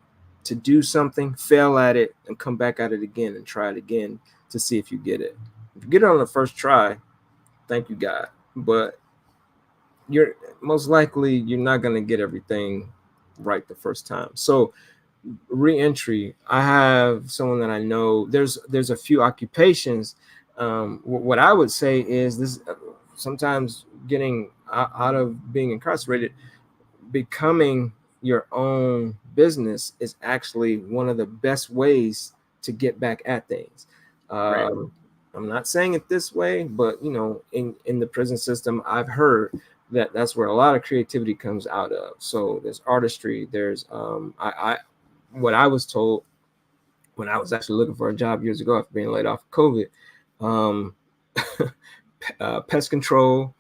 to do something, fail at it, and come back at it again and try it again to see if you get it. If you get it on the first try, thank you, God. But you're most likely you're not going to get everything right the first time. So reentry, I have someone that I know. There's a few occupations. What I would say is this: sometimes getting out of being incarcerated, becoming your own business is actually one of the best ways to get back at things. I'm not saying it this way, but in the prison system, I've heard that that's where a lot of creativity comes out of. So there's artistry. There's what I was told when I was actually looking for a job years ago after being laid off of COVID, pest control,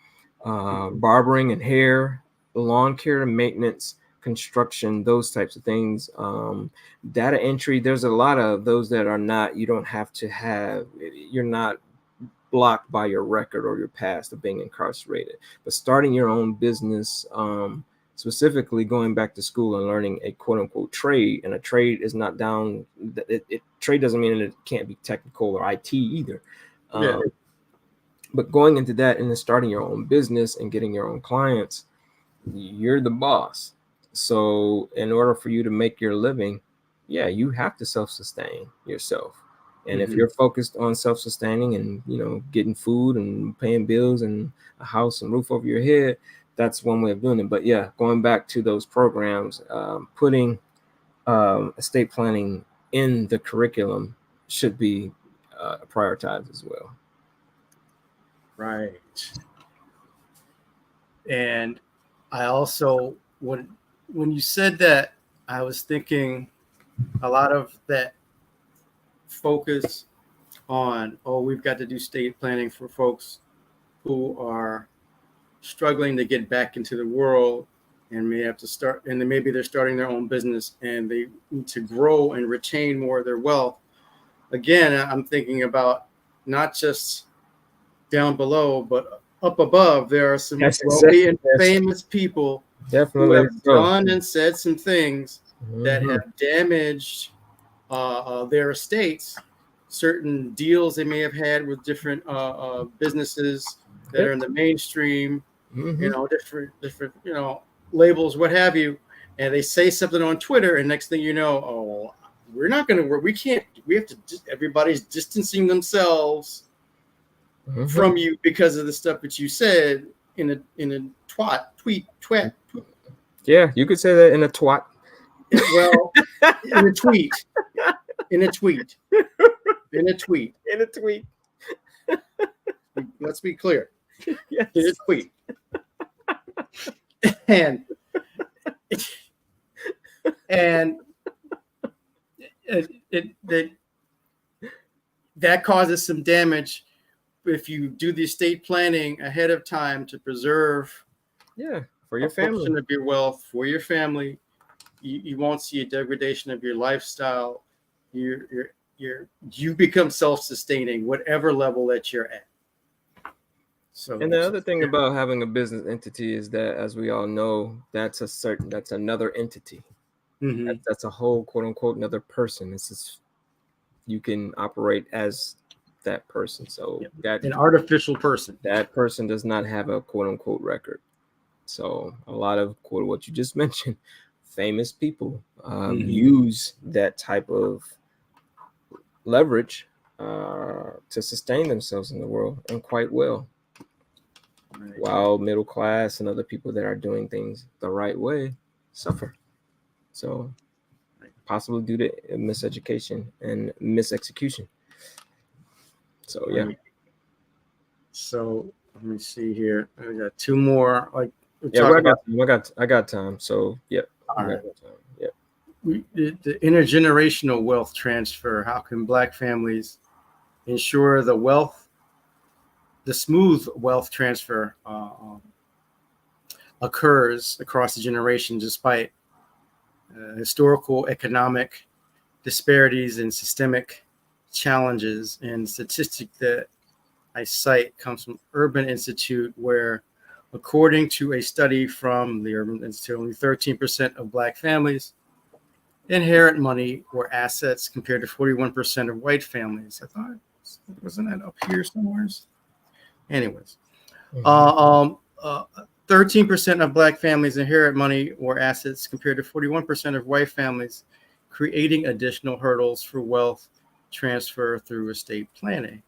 barbering and hair, lawn care and maintenance, construction, those types of things. Data entry, there's a lot of those that are not, you don't have to have, you're not blocked by your record or your past of being incarcerated. But starting your own business, specifically going back to school and learning a quote unquote trade, and a trade is not down, trade doesn't mean it can't be technical or IT either. But going into that and then starting your own business and getting your own clients, you're the boss. So in order for you to make your living, you have to self-sustain yourself. And if you're focused on self-sustaining and, getting food and paying bills and a house and roof over your head, that's one way of doing it. But going back to those programs, putting estate planning in the curriculum should be prioritized as well. Right. And I also, when you said that, I was thinking a lot of that focus on, we've got to do estate planning for folks who are struggling to get back into the world and may have to start, and then maybe they're starting their own business and they need to grow and retain more of their wealth. Again, I'm thinking about not just down below, but up above. There are some wealthy and famous people who have done and said some things that have damaged their estates, certain deals they may have had with different businesses that are in the mainstream, different labels, what have you, and they say something on Twitter, and next thing you know, we're not going to work. We can't. We have to. Everybody's distancing themselves from you because of the stuff that you said in a tweet. Yeah, you could say that in a twat. Well, in a tweet. Let's be clear. Yes. In a tweet. and and it that causes some damage if you do the estate planning ahead of time to preserve for your a portion family. of your wealth for your family. You won't see a degradation of your lifestyle. You become self-sustaining, whatever level that you're at. So, And the other thing about having a business entity is that, as we all know, that's another entity. mm-hmm. That's a whole quote unquote another person. This is, you can operate as that person. So that an artificial person. That person does not have a quote unquote record. So a lot of quote what you just mentioned, famous people use that type of leverage to sustain themselves in the world, and quite well. Right. While middle class and other people that are doing things the right way suffer. So possibly due to miseducation and misexecution. So yeah. So let me see here. I got two more. Like I got time. So yeah. All right. Yeah. The intergenerational wealth transfer. How can Black families ensure the smooth wealth transfer occurs across the generations, despite historical, economic disparities and systemic challenges? And statistic that I cite comes from Urban Institute, where, according to a study from the Urban Institute, only 13% of Black families inherit money or assets, compared to 41% of white families. I thought, wasn't that up here somewhere? Anyways, 13% of Black families inherit money or assets, compared to 41% of white families, creating additional hurdles for wealth transfer through estate planning.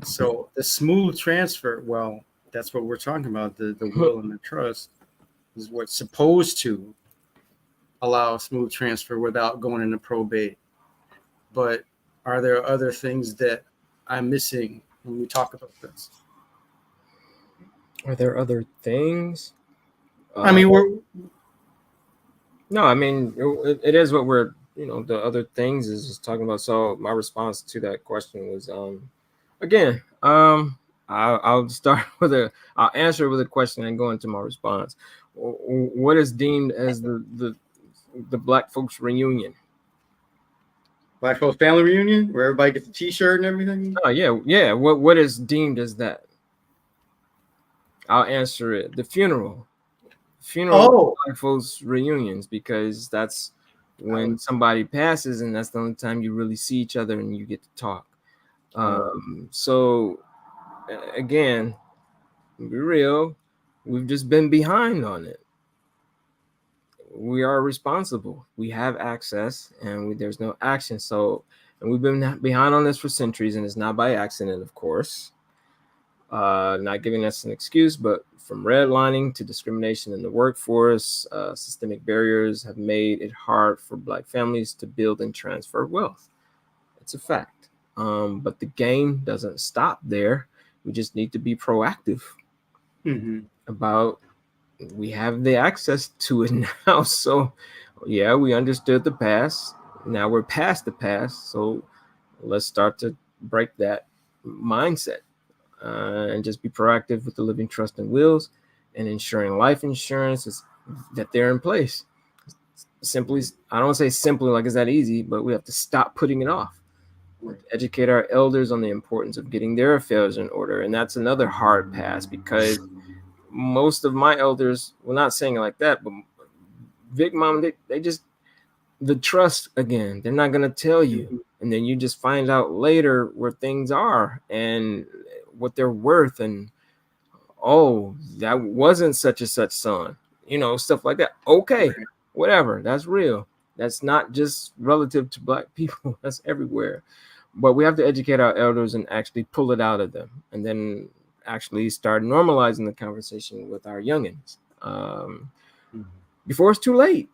So the smooth transfer, well, that's what we're talking about. The will and the trust is what's supposed to allow a smooth transfer without going into probate. But are there other things that I'm missing when we talk about this? Are there other things? I mean, it is what we're, the other things is just talking about. So my response to that question was, again, I'll start I'll answer with a question and go into my response. What is deemed as the Black folks reunion? Black folks family reunion, where everybody gets a T-shirt and everything? Oh yeah. What is deemed as that? I'll answer it. The funeral. Black folks reunions, because that's when somebody passes, and that's the only time you really see each other and you get to talk. So again, be real, we've just been behind on it. We are responsible. We have access, and there's no action. So, and we've been behind on this for centuries, and it's not by accident, of course. Not giving us an excuse, but from redlining to discrimination in the workforce, systemic barriers have made it hard for Black families to build and transfer wealth. It's a fact. But the game doesn't stop there. We just need to be proactive about, we have the access to it now. So yeah, we understood the past. Now we're past the past. So let's start to break that mindset and just be proactive with the living trust and wills and ensuring life insurance is that they're in place. Simply, I don't want to say simply like it's that easy, but we have to stop putting it off. Educate our elders on the importance of getting their affairs in order. And that's another hard pass, because most of my elders, well, not saying it like that, but Big Mom, they just, the trust again, they're not going to tell you. And then you just find out later where things are and what they're worth. And, oh, that wasn't such and such son, stuff like that. Okay, whatever. That's real. That's not just relative to Black people. That's everywhere. But we have to educate our elders and actually pull it out of them, and then actually start normalizing the conversation with our youngins before it's too late,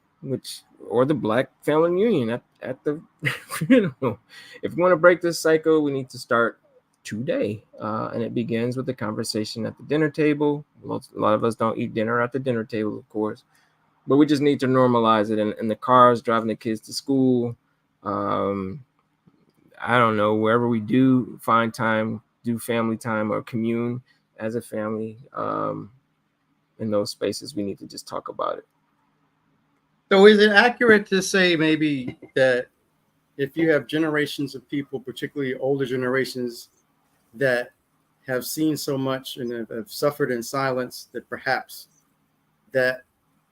or the Black family reunion at the funeral. If we want to break this cycle, we need to start today. And it begins with the conversation at the dinner table. A lot of us don't eat dinner at the dinner table, of course, but we just need to normalize it in the cars, driving the kids to school. I don't know, wherever we do find time, do family time or commune as a family. In those spaces, we need to just talk about it. So is it accurate to say maybe that if you have generations of people, particularly older generations, that have seen so much and have suffered in silence, that perhaps that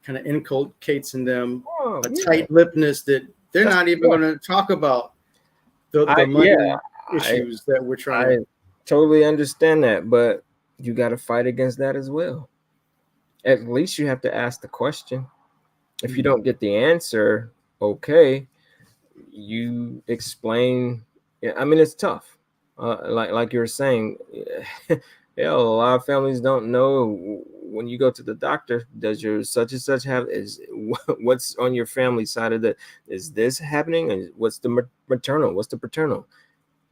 kind of inculcates in them a tight-lippedness that they're not even going to talk about the money issues that we're trying to totally understand that, but you got to fight against that as well. At least you have to ask the question. If you don't get the answer, okay, you explain. I mean, it's tough. Like you were saying, hell, a lot of families don't know when you go to the doctor, does your such and such have, what's on your family side of is this happening? And what's the maternal? What's the paternal?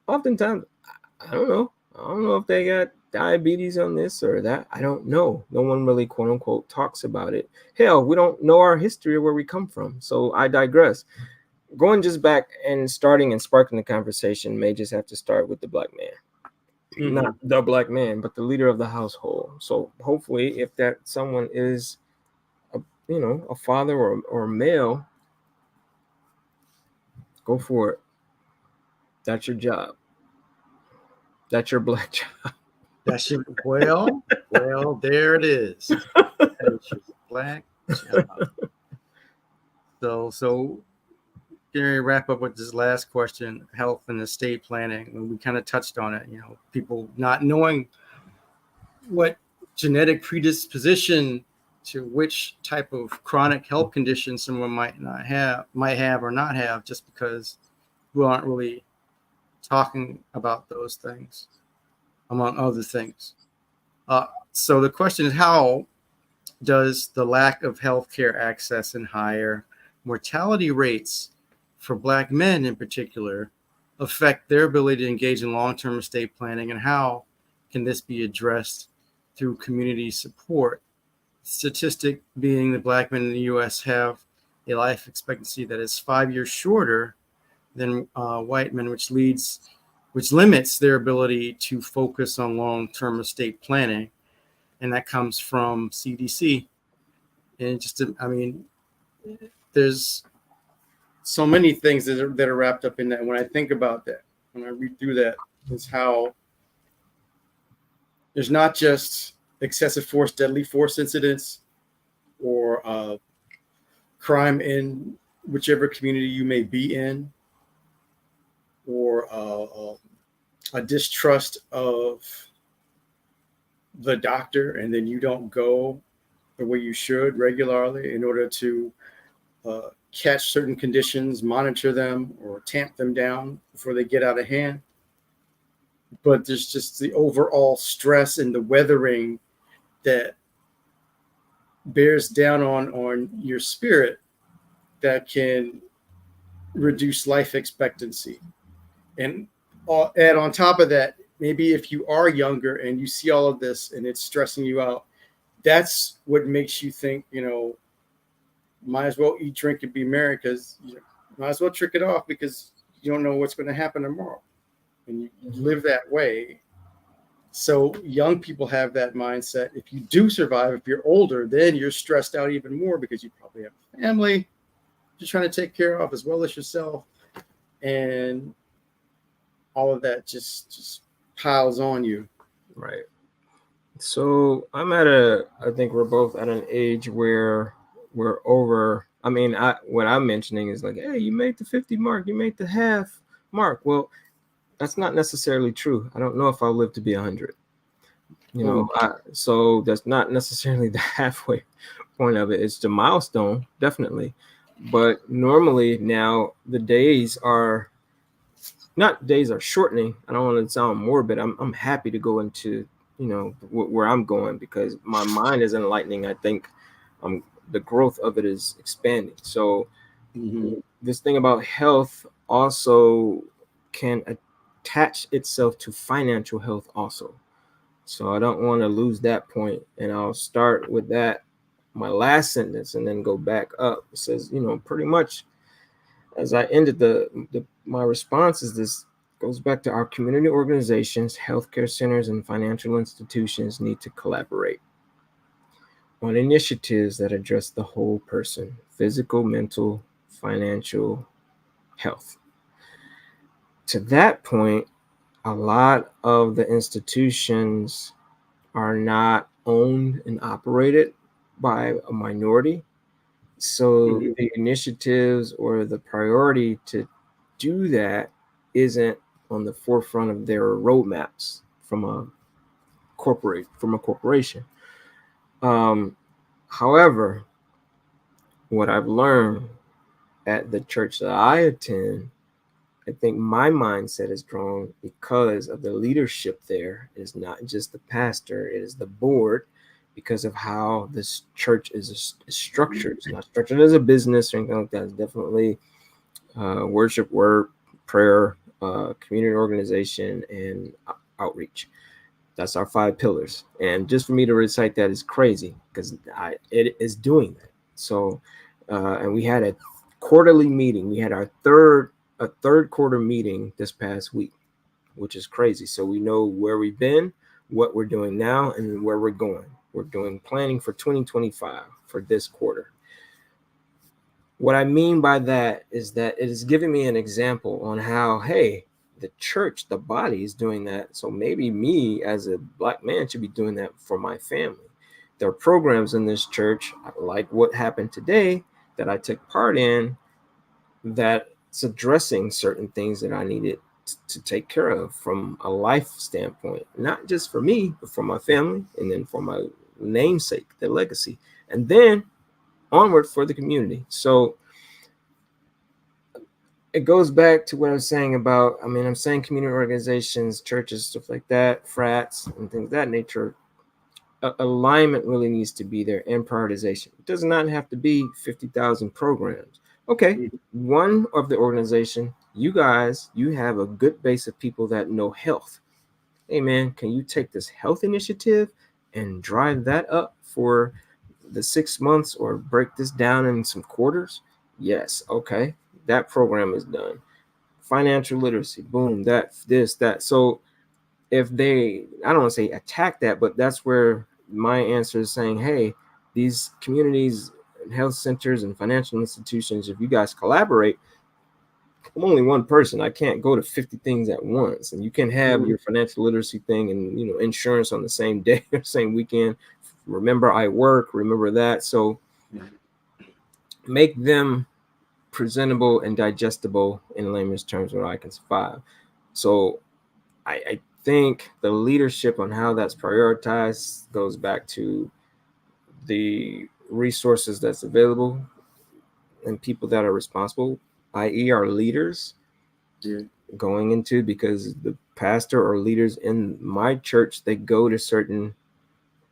Oftentimes, I don't know. I don't know if they got diabetes on this or that. I don't know. No one really, quote unquote, talks about it. Hell, we don't know our history or where we come from. So I digress. Going just back and starting and sparking the conversation may just have to start with the Black man. Not the Black man, but the leader of the household. So hopefully, if that someone is, a father or a male, go for it. That's your job. That's your Black job. That's your well, there it is. That's your Black job. So Gary, wrap up with this last question: health and estate planning. And we kind of touched on it. People not knowing what genetic predisposition to which type of chronic health condition someone might have or not have, just because we aren't really talking about those things, among other things. So the question is, how does the lack of healthcare access and higher mortality rates for Black men in particular affect their ability to engage in long-term estate planning, and how can this be addressed through community support? Statistic being that Black men in the U.S. have a life expectancy that is 5 years shorter than white men, which limits their ability to focus on long-term estate planning, and that comes from CDC. And there's so many things that are wrapped up in that. When I think about that, when I read through that, is how there's not just excessive force, deadly force incidents, or crime in whichever community you may be in, or a distrust of the doctor, and then you don't go the way you should regularly in order to catch certain conditions, monitor them, or tamp them down before they get out of hand. But there's just the overall stress and the weathering that bears down on your spirit that can reduce life expectancy. And add on top of that, maybe if you are younger and you see all of this and it's stressing you out, that's what makes you think, might as well eat, drink, and be merry, because you might as well trick it off, because you don't know what's going to happen tomorrow. And you live that way. So young people have that mindset. If you do survive, if you're older, then you're stressed out even more, because you probably have a family you're trying to take care of as well as yourself. And all of that just piles on you. Right. So I think we're both at an age where we're over. I mean, what I'm mentioning is like, hey, you made the 50 mark, you made the half mark. Well, that's not necessarily true. I don't know if I'll live to be 100. So that's not necessarily the halfway point of it. It's the milestone, definitely. But normally now the days are shortening. I don't want to sound morbid. I'm happy to go into, where I'm going, because my mind is enlightening. I think the growth of it is expanding. So this thing about health also can attach itself to financial health also. So I don't want to lose that point. And I'll start with that, my last sentence, and then go back up. It says, pretty much as I ended my response is this goes back to our community organizations, healthcare centers, and financial institutions need to collaborate on initiatives that address the whole person, physical, mental, financial health. To that point, a lot of the institutions are not owned and operated by a minority. So the initiatives or the priority to do that isn't on the forefront of their roadmaps from a corporation. However, what I've learned at the church that I attend, I think my mindset is grown because of the leadership there. It is not just the pastor, it is the board, because of how this church is structured. It's not structured as a business or anything like that. It's definitely worship, word, prayer, community organization, and outreach. That's our 5 pillars. And just for me to recite that is crazy because it is doing that. So, and we had a quarterly meeting. We had our third quarter meeting this past week, which is crazy. So we know where we've been, what we're doing now, and where we're going. We're doing planning for 2025 for this quarter. What I mean by that is that it is giving me an example on how, hey, the church, the body is doing that. So maybe me as a Black man should be doing that for my family. There are programs in this church, like what happened today, that I took part in, that's addressing certain things that I needed to take care of from a life standpoint, not just for me, but for my family, and then for my namesake, the legacy, and then onward for the community. So it goes back to what I was saying about, I'm saying community organizations, churches, stuff like that, frats, and things of that nature. Alignment really needs to be there, and prioritization. It does not have to be 50,000 programs. Okay, one of the organization, you guys, you have a good base of people that know health. Hey man, can you take this health initiative and drive that up for the 6 months or break this down in some quarters? Yes, okay. That program is done. Financial literacy, boom, that. So if they, I don't want to say attack that, but that's where my answer is saying, hey, these communities and health centers and financial institutions, if you guys collaborate, I'm only one person. I can't go to 50 things at once. And you can have your financial literacy thing and, insurance on the same day or same weekend. Remember, I work, remember that. So make them presentable and digestible in layman's terms where I can survive. So I think the leadership on how that's prioritized goes back to the resources that's available and people that are responsible, i.e. our leaders, going into, because the pastor or leaders in my church, they go to certain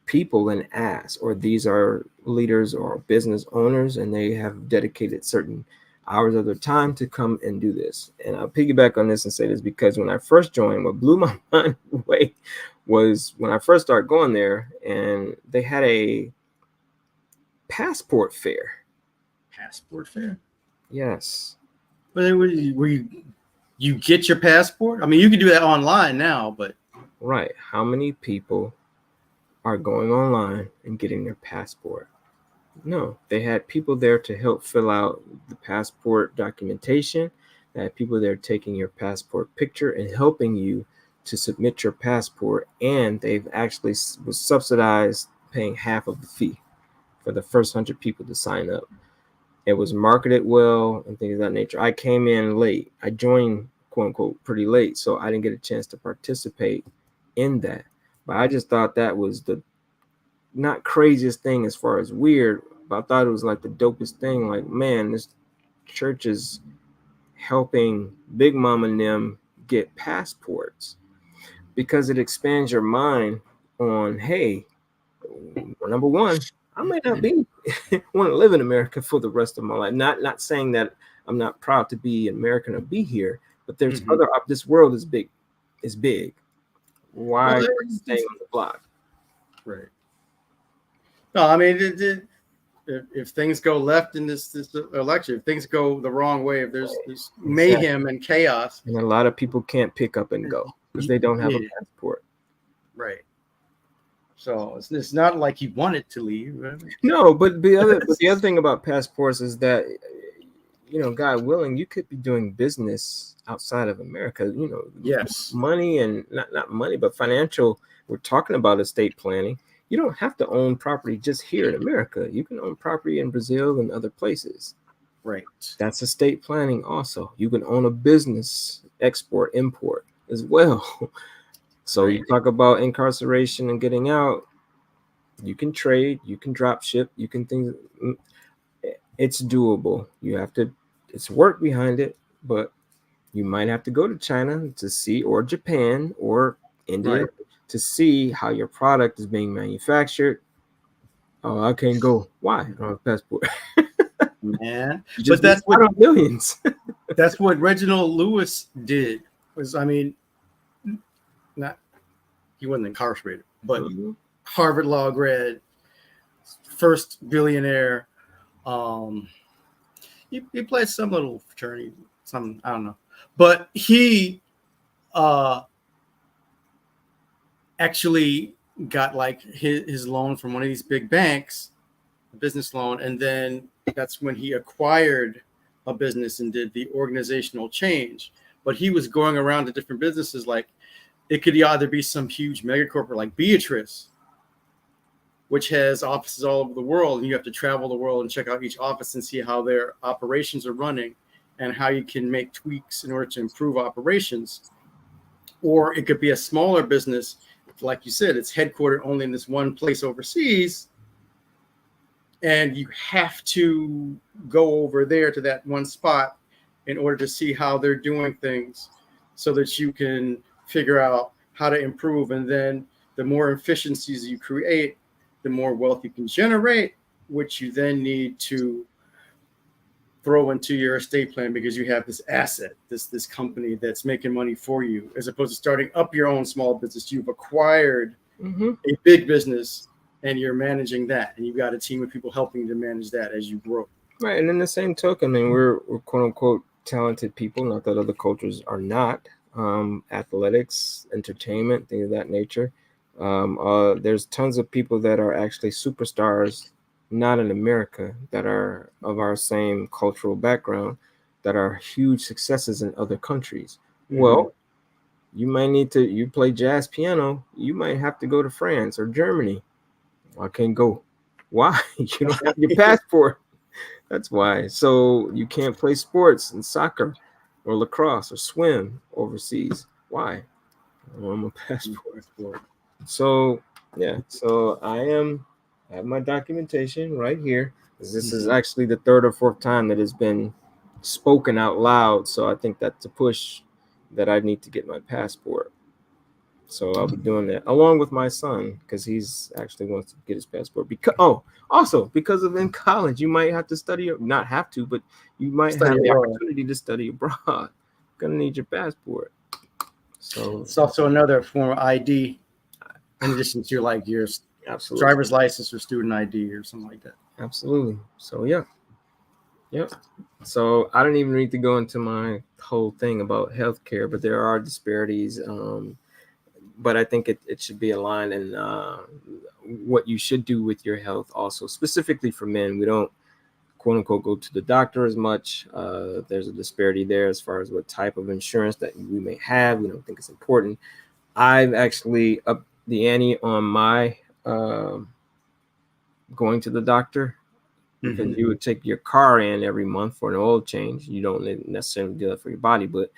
people and ask, or these are leaders or business owners, and they have dedicated certain hours of their time to come and do this. And I'll piggyback on this and say this because when I first joined, what blew my mind away was when I first started going there, and they had a passport fair. Passport fair? Yes. But you get your passport? You can do that online now, but right. How many people are going online and getting their passport? No, they had people there to help fill out the passport documentation. They had people there taking your passport picture and helping you to submit your passport. And they've actually was subsidized paying half of the fee for the first 100 people to sign up. It was marketed well and things of that nature. I came in late. I joined, quote unquote, pretty late. So I didn't get a chance to participate in that. But I just thought that was the not craziest thing as far as weird, but I thought it was like the dopest thing. Like, man, this church is helping Big Mama and them get passports because it expands your mind on, hey, number one, I might not be want to live in America for the rest of my life. Not saying that I'm not proud to be American or be here, but there's other. This world is big. is big. Why Well, are you staying on the block? right. No, I mean, if things go left in this election, if things go the wrong way, if there's mayhem and chaos, and a lot of people can't pick up and go because they don't have a passport. Right. So it's not like he wanted to leave. Right? No, but the other thing about passports is that, you know, God willing, you could be doing business outside of America. You know, yes, money and not money, but financial. We're talking about estate planning. You don't have to own property just here in America. You can own property in Brazil and other places. Right. That's estate planning also. You can own a business, export, import as well. So you talk about incarceration and getting out. You can trade, you can drop ship, you can things. It's doable. You have to, it's work behind it, but you might have to go to China to see, or Japan or India to see how your product is being manufactured. Oh, I can't go. Why? I don't have a passport. Man, but that's what millions. That's what Reginald Lewis did. Was, I mean, not, he wasn't incarcerated, but Harvard Law grad, first billionaire. He played some little fraternity, some, I don't know, but he actually got like his loan from one of these big banks, a business loan, and then that's when he acquired a business and did the organizational change. But he was going around to different businesses, like it could either be some huge mega corporate like Beatrice, which has offices all over the world, and you have to travel the world and check out each office and see how their operations are running and how you can make tweaks in order to improve operations. Or it could be a smaller business, like you said, it's headquartered only in this one place overseas, and you have to go over there to that one spot in order to see how they're doing things so that you can figure out how to improve. And then the more efficiencies you create, the more wealth you can generate, which you then need to throw into your estate plan because you have this asset, this company that's making money for you, as opposed to starting up your own small business. You've acquired a big business and you're managing that, and you've got a team of people helping you to manage that as you grow. Right, and in the same token, I mean, we're quote unquote talented people. Not that other cultures are not. Athletics, entertainment, things of that nature. There's tons of people that are actually superstars, not in America, that are of our same cultural background, that are huge successes in other countries. Well, you might need to, you play jazz piano, you might have to go to France or Germany. I can't go. Why? You don't have your passport. That's why. So you can't play sports and soccer or lacrosse or swim overseas. Why? I'm a passport. So yeah, so I have my documentation right here. This is actually the third or fourth time that it's been spoken out loud. So I think that's a push that I need to get my passport. So I'll be doing that along with my son, because he's actually wants to get his passport. Because also because of in college, you might have to study, not have to, but you might have the opportunity to study abroad. Gonna need your passport. So it's also another form of ID, in addition to like your driver's license or student ID or something like that. Absolutely. So yeah. So I don't even need to go into my whole thing about healthcare, but there are disparities. But I think it should be aligned in what you should do with your health also. Specifically for men, we don't, quote unquote, go to the doctor as much. There's a disparity there as far as what type of insurance that we may have. We don't think it's important. I've actually upped the ante on my going to the doctor, because you would take your car in every month for an oil change. You don't necessarily do that for your body, but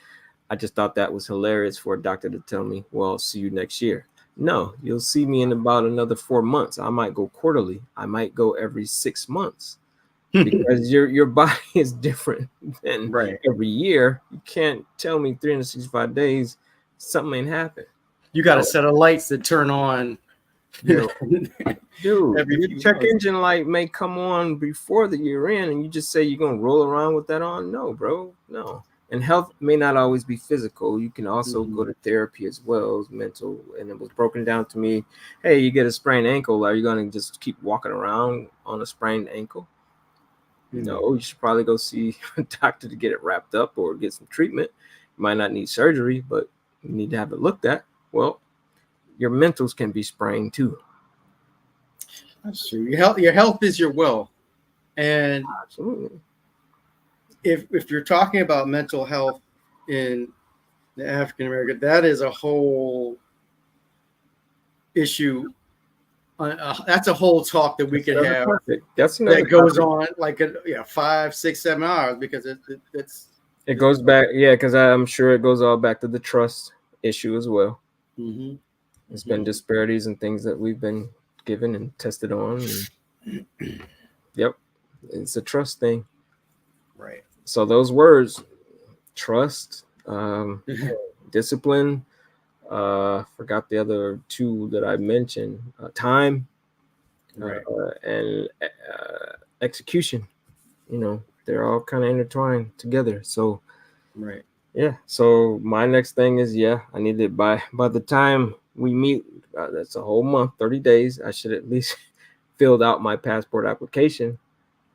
I just thought that was hilarious for a doctor to tell me, well, see you next year. No, you'll see me in about another 4 months. I might go quarterly. I might go every 6 months, because your body is different than every year. You can't tell me 365 days something ain't happened. You got a set of lights that turn on. Dude, your check engine light may come on before the year end, and you just say you're gonna roll around with that on. No, bro, no. And health may not always be physical. You can also Mhm. go to therapy as well as mental. And it was broken down to me, hey, you get a sprained ankle. Are you going to just keep walking around on a sprained ankle? No, you should probably go see a doctor to get it wrapped up or get some treatment. You might not need surgery, but you need to have it looked at. Well, your mentals can be sprained too. That's true. Your health is your wealth, and Absolutely. if you're talking about mental health in the African American, that is a whole issue. That's a whole talk that we That's could another have topic. That's another that goes topic. on like 5, 6, 7 hours because it's It goes back, yeah, because I'm sure it goes all back to the trust issue as well. mm-hmm. It's been disparities and things that we've been given and tested on. And, yep, it's a trust thing. Right. So those words, trust, discipline, forgot the other two that I mentioned, time, Right. and execution. They're all kind of intertwined together. So Right. yeah. So my next thing is, I need it by the time we meet. That's a whole month, 30 days. I should at least filled out my passport application.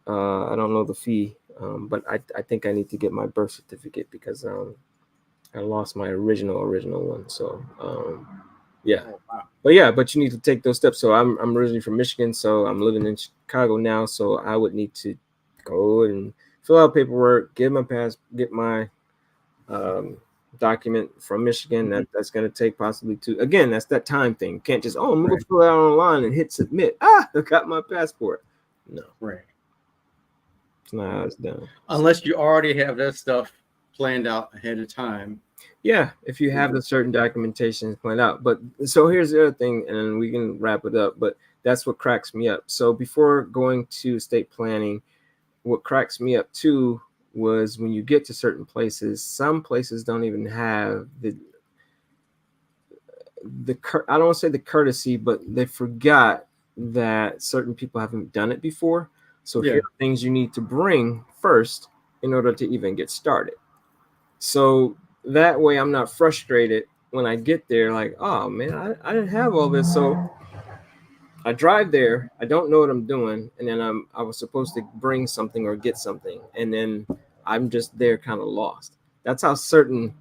I don't know the fee, but I think I need to get my birth certificate because I lost my original one. So yeah. Oh, wow. But you need to take those steps. So I'm originally from Michigan, so I'm living in Chicago now. So I would need to go and fill out paperwork, get my document from Michigan. That's going to take possibly again, that's that time thing. You can't just, I'm going to fill it out online and hit submit. I got my passport. No. Right. It's not how it's done. Unless you already have that stuff planned out ahead of time. Yeah, if you have the certain documentation planned out. But so here's the other thing, and we can wrap it up, but that's what cracks me up. So before going to estate planning, what cracks me up too was when you get to certain places, some places don't even have the I don't want to say the courtesy, but they forgot that certain people haven't done it before. So here are things you need to bring first in order to even get started. So that way I'm not frustrated when I get there, like, oh man, I didn't have all this. So I drive there, I don't know what I'm doing, and then I was supposed to bring something or get something, and then I'm just there kind of lost. That's how certain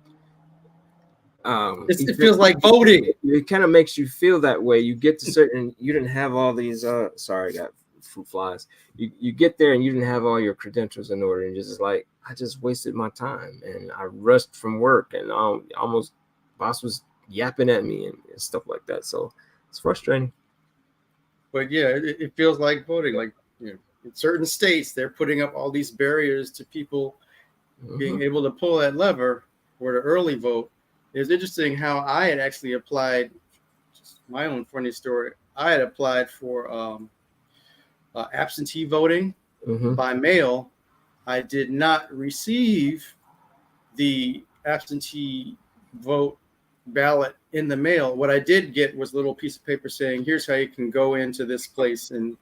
it feels like voting. It kind of makes you feel that way. You get to certain, you didn't have all these sorry, I got fruit flies. You get there and you didn't have all your credentials in order, and you're just like, I just wasted my time, and I rushed from work, and almost boss was yapping at me and stuff like that. So it's frustrating. But yeah, it feels like voting. Like, in certain states, they're putting up all these barriers to people being able to pull that lever or to early vote. It's interesting how I had actually applied. Just my own funny story. I had applied for absentee voting by mail. I did not receive the absentee vote ballot in the mail. What I did get was a little piece of paper saying, here's how you can go into this place and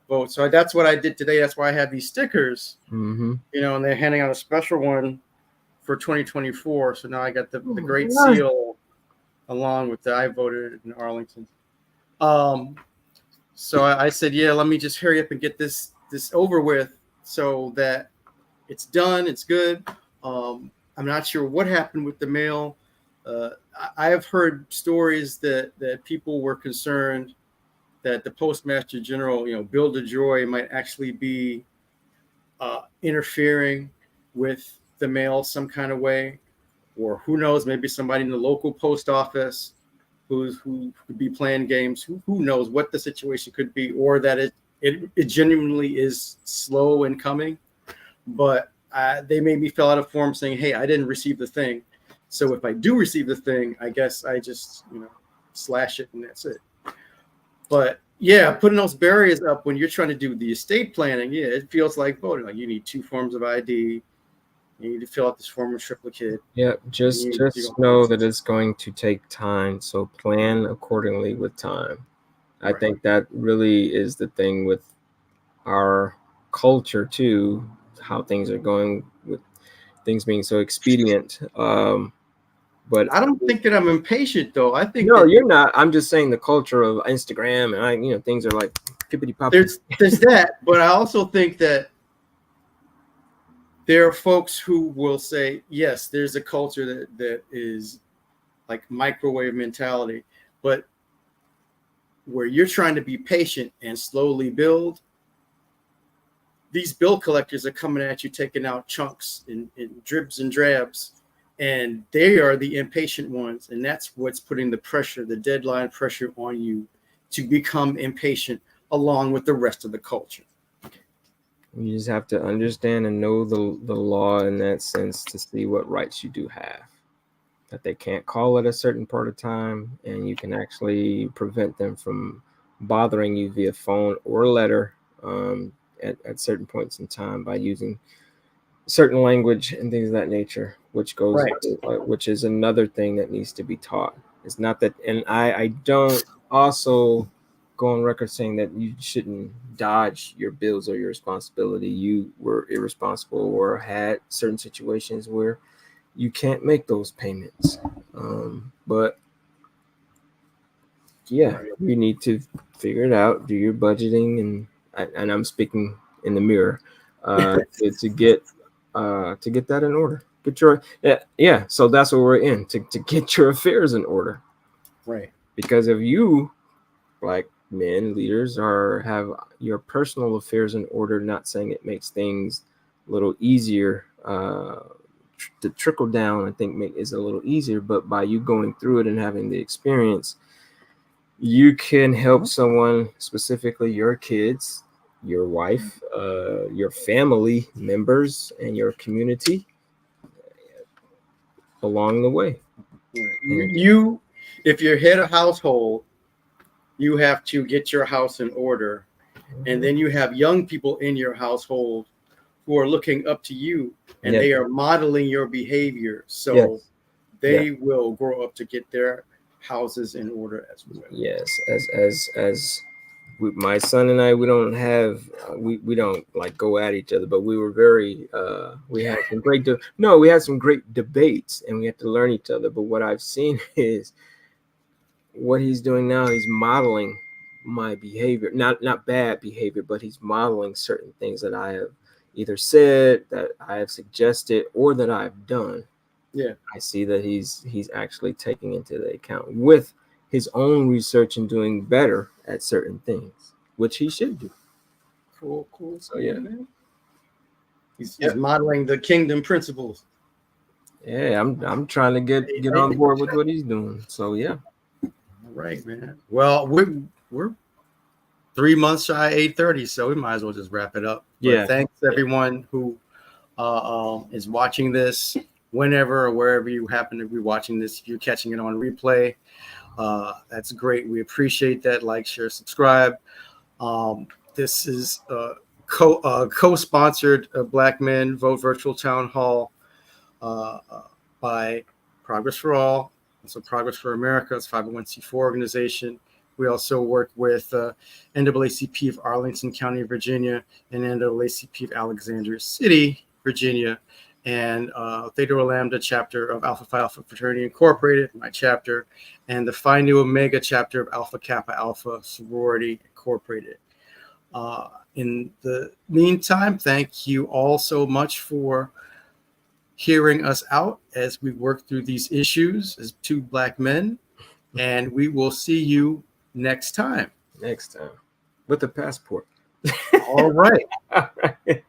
vote. So that's what I did today. That's why I have these stickers, and they're handing out a special one for 2024. So now I got the great seal along with the I voted in Arlington. So I said, let me just hurry up and get this over with so that it's done. It's good. I'm not sure what happened with the mail. I have heard stories that people were concerned that the Postmaster General, Bill DeJoy, might actually be interfering with the mail some kind of way, or who knows, maybe somebody in the local post office who could be playing games. Who knows what the situation could be, or that it genuinely is slow in coming. But they made me fill out a form saying, hey, I didn't receive the thing. So if I do receive the thing, I guess I just, slash it and that's it. But yeah, putting those barriers up when you're trying to do the estate planning, it feels like voting. Like, you need 2 forms of ID. You need to fill out this form of triplicate. Yeah, just know that it's going to take time. So plan accordingly with time. I think that really is the thing with our culture too, how things are going with, things being so expedient. But I don't think that I'm impatient, though. I think no, that you're not. I'm just saying the culture of Instagram and things are like pippity pop. there's that, but I also think that there are folks who will say, yes, there's a culture that is like microwave mentality, but where you're trying to be patient and slowly build, these bill collectors are coming at you, taking out chunks in dribs and drabs, and they are the impatient ones. And that's what's putting the pressure, the deadline pressure on you to become impatient along with the rest of the culture. You just have to understand and know the law in that sense to see what rights you do have. That they can't call at a certain part of time, and you can actually prevent them from bothering you via phone or letter at certain points in time by using certain language and things of that nature, which goes which is another thing that needs to be taught. It's not that, and I don't also go on record saying that you shouldn't dodge your bills or your responsibility. You were irresponsible or had certain situations where you can't make those payments. But yeah, you need to figure it out, do your budgeting, and I'm speaking in the mirror to get that in order. Get your so that's what we're in, to get your affairs in order. Right. Because if you, like men, leaders, have your personal affairs in order, not saying it makes things a little easier, the trickle down, I think, is a little easier, but by you going through it and having the experience, you can help someone, specifically your kids, your wife, your family members, and your community along the way. You, if you're head of household, you have to get your house in order. And then you have young people in your household who are looking up to you, and they are modeling your behavior. So they will grow up to get their houses in order as well. Yes, as my son and I, we don't like go at each other, but we were very we had some great debates, and we had to learn each other. But what I've seen is what he's doing now. He's modeling my behavior, not bad behavior, but he's modeling certain things that I have either said, that I have suggested, or that I've done. Yeah, I see that he's actually taking into the account with his own research and doing better at certain things, which he should do. Cool. So yeah, man. He's modeling the kingdom principles. Yeah, I'm trying to get on board with what he's doing. So yeah. All right, man. Well, we're 3 months shy 8:30, so we might as well just wrap it up. Yeah. But thanks everyone who is watching this whenever or wherever you happen to be watching this. If you're catching it on replay, that's great. We appreciate that. Like, share, subscribe. This is co-sponsored Black Men Vote Virtual Town Hall by Progress for All. Also Progress for America. It's a 501c4 organization. We also work with NAACP of Arlington County, Virginia, and NAACP of Alexandria City, Virginia, and Theta Lambda chapter of Alpha Phi Alpha Fraternity Incorporated, my chapter, and the Phi Nu Omega chapter of Alpha Kappa Alpha Sorority Incorporated. In the meantime, thank you all so much for hearing us out as we work through these issues as two Black men, and we will see you next time. Next time with a passport. All right. All right.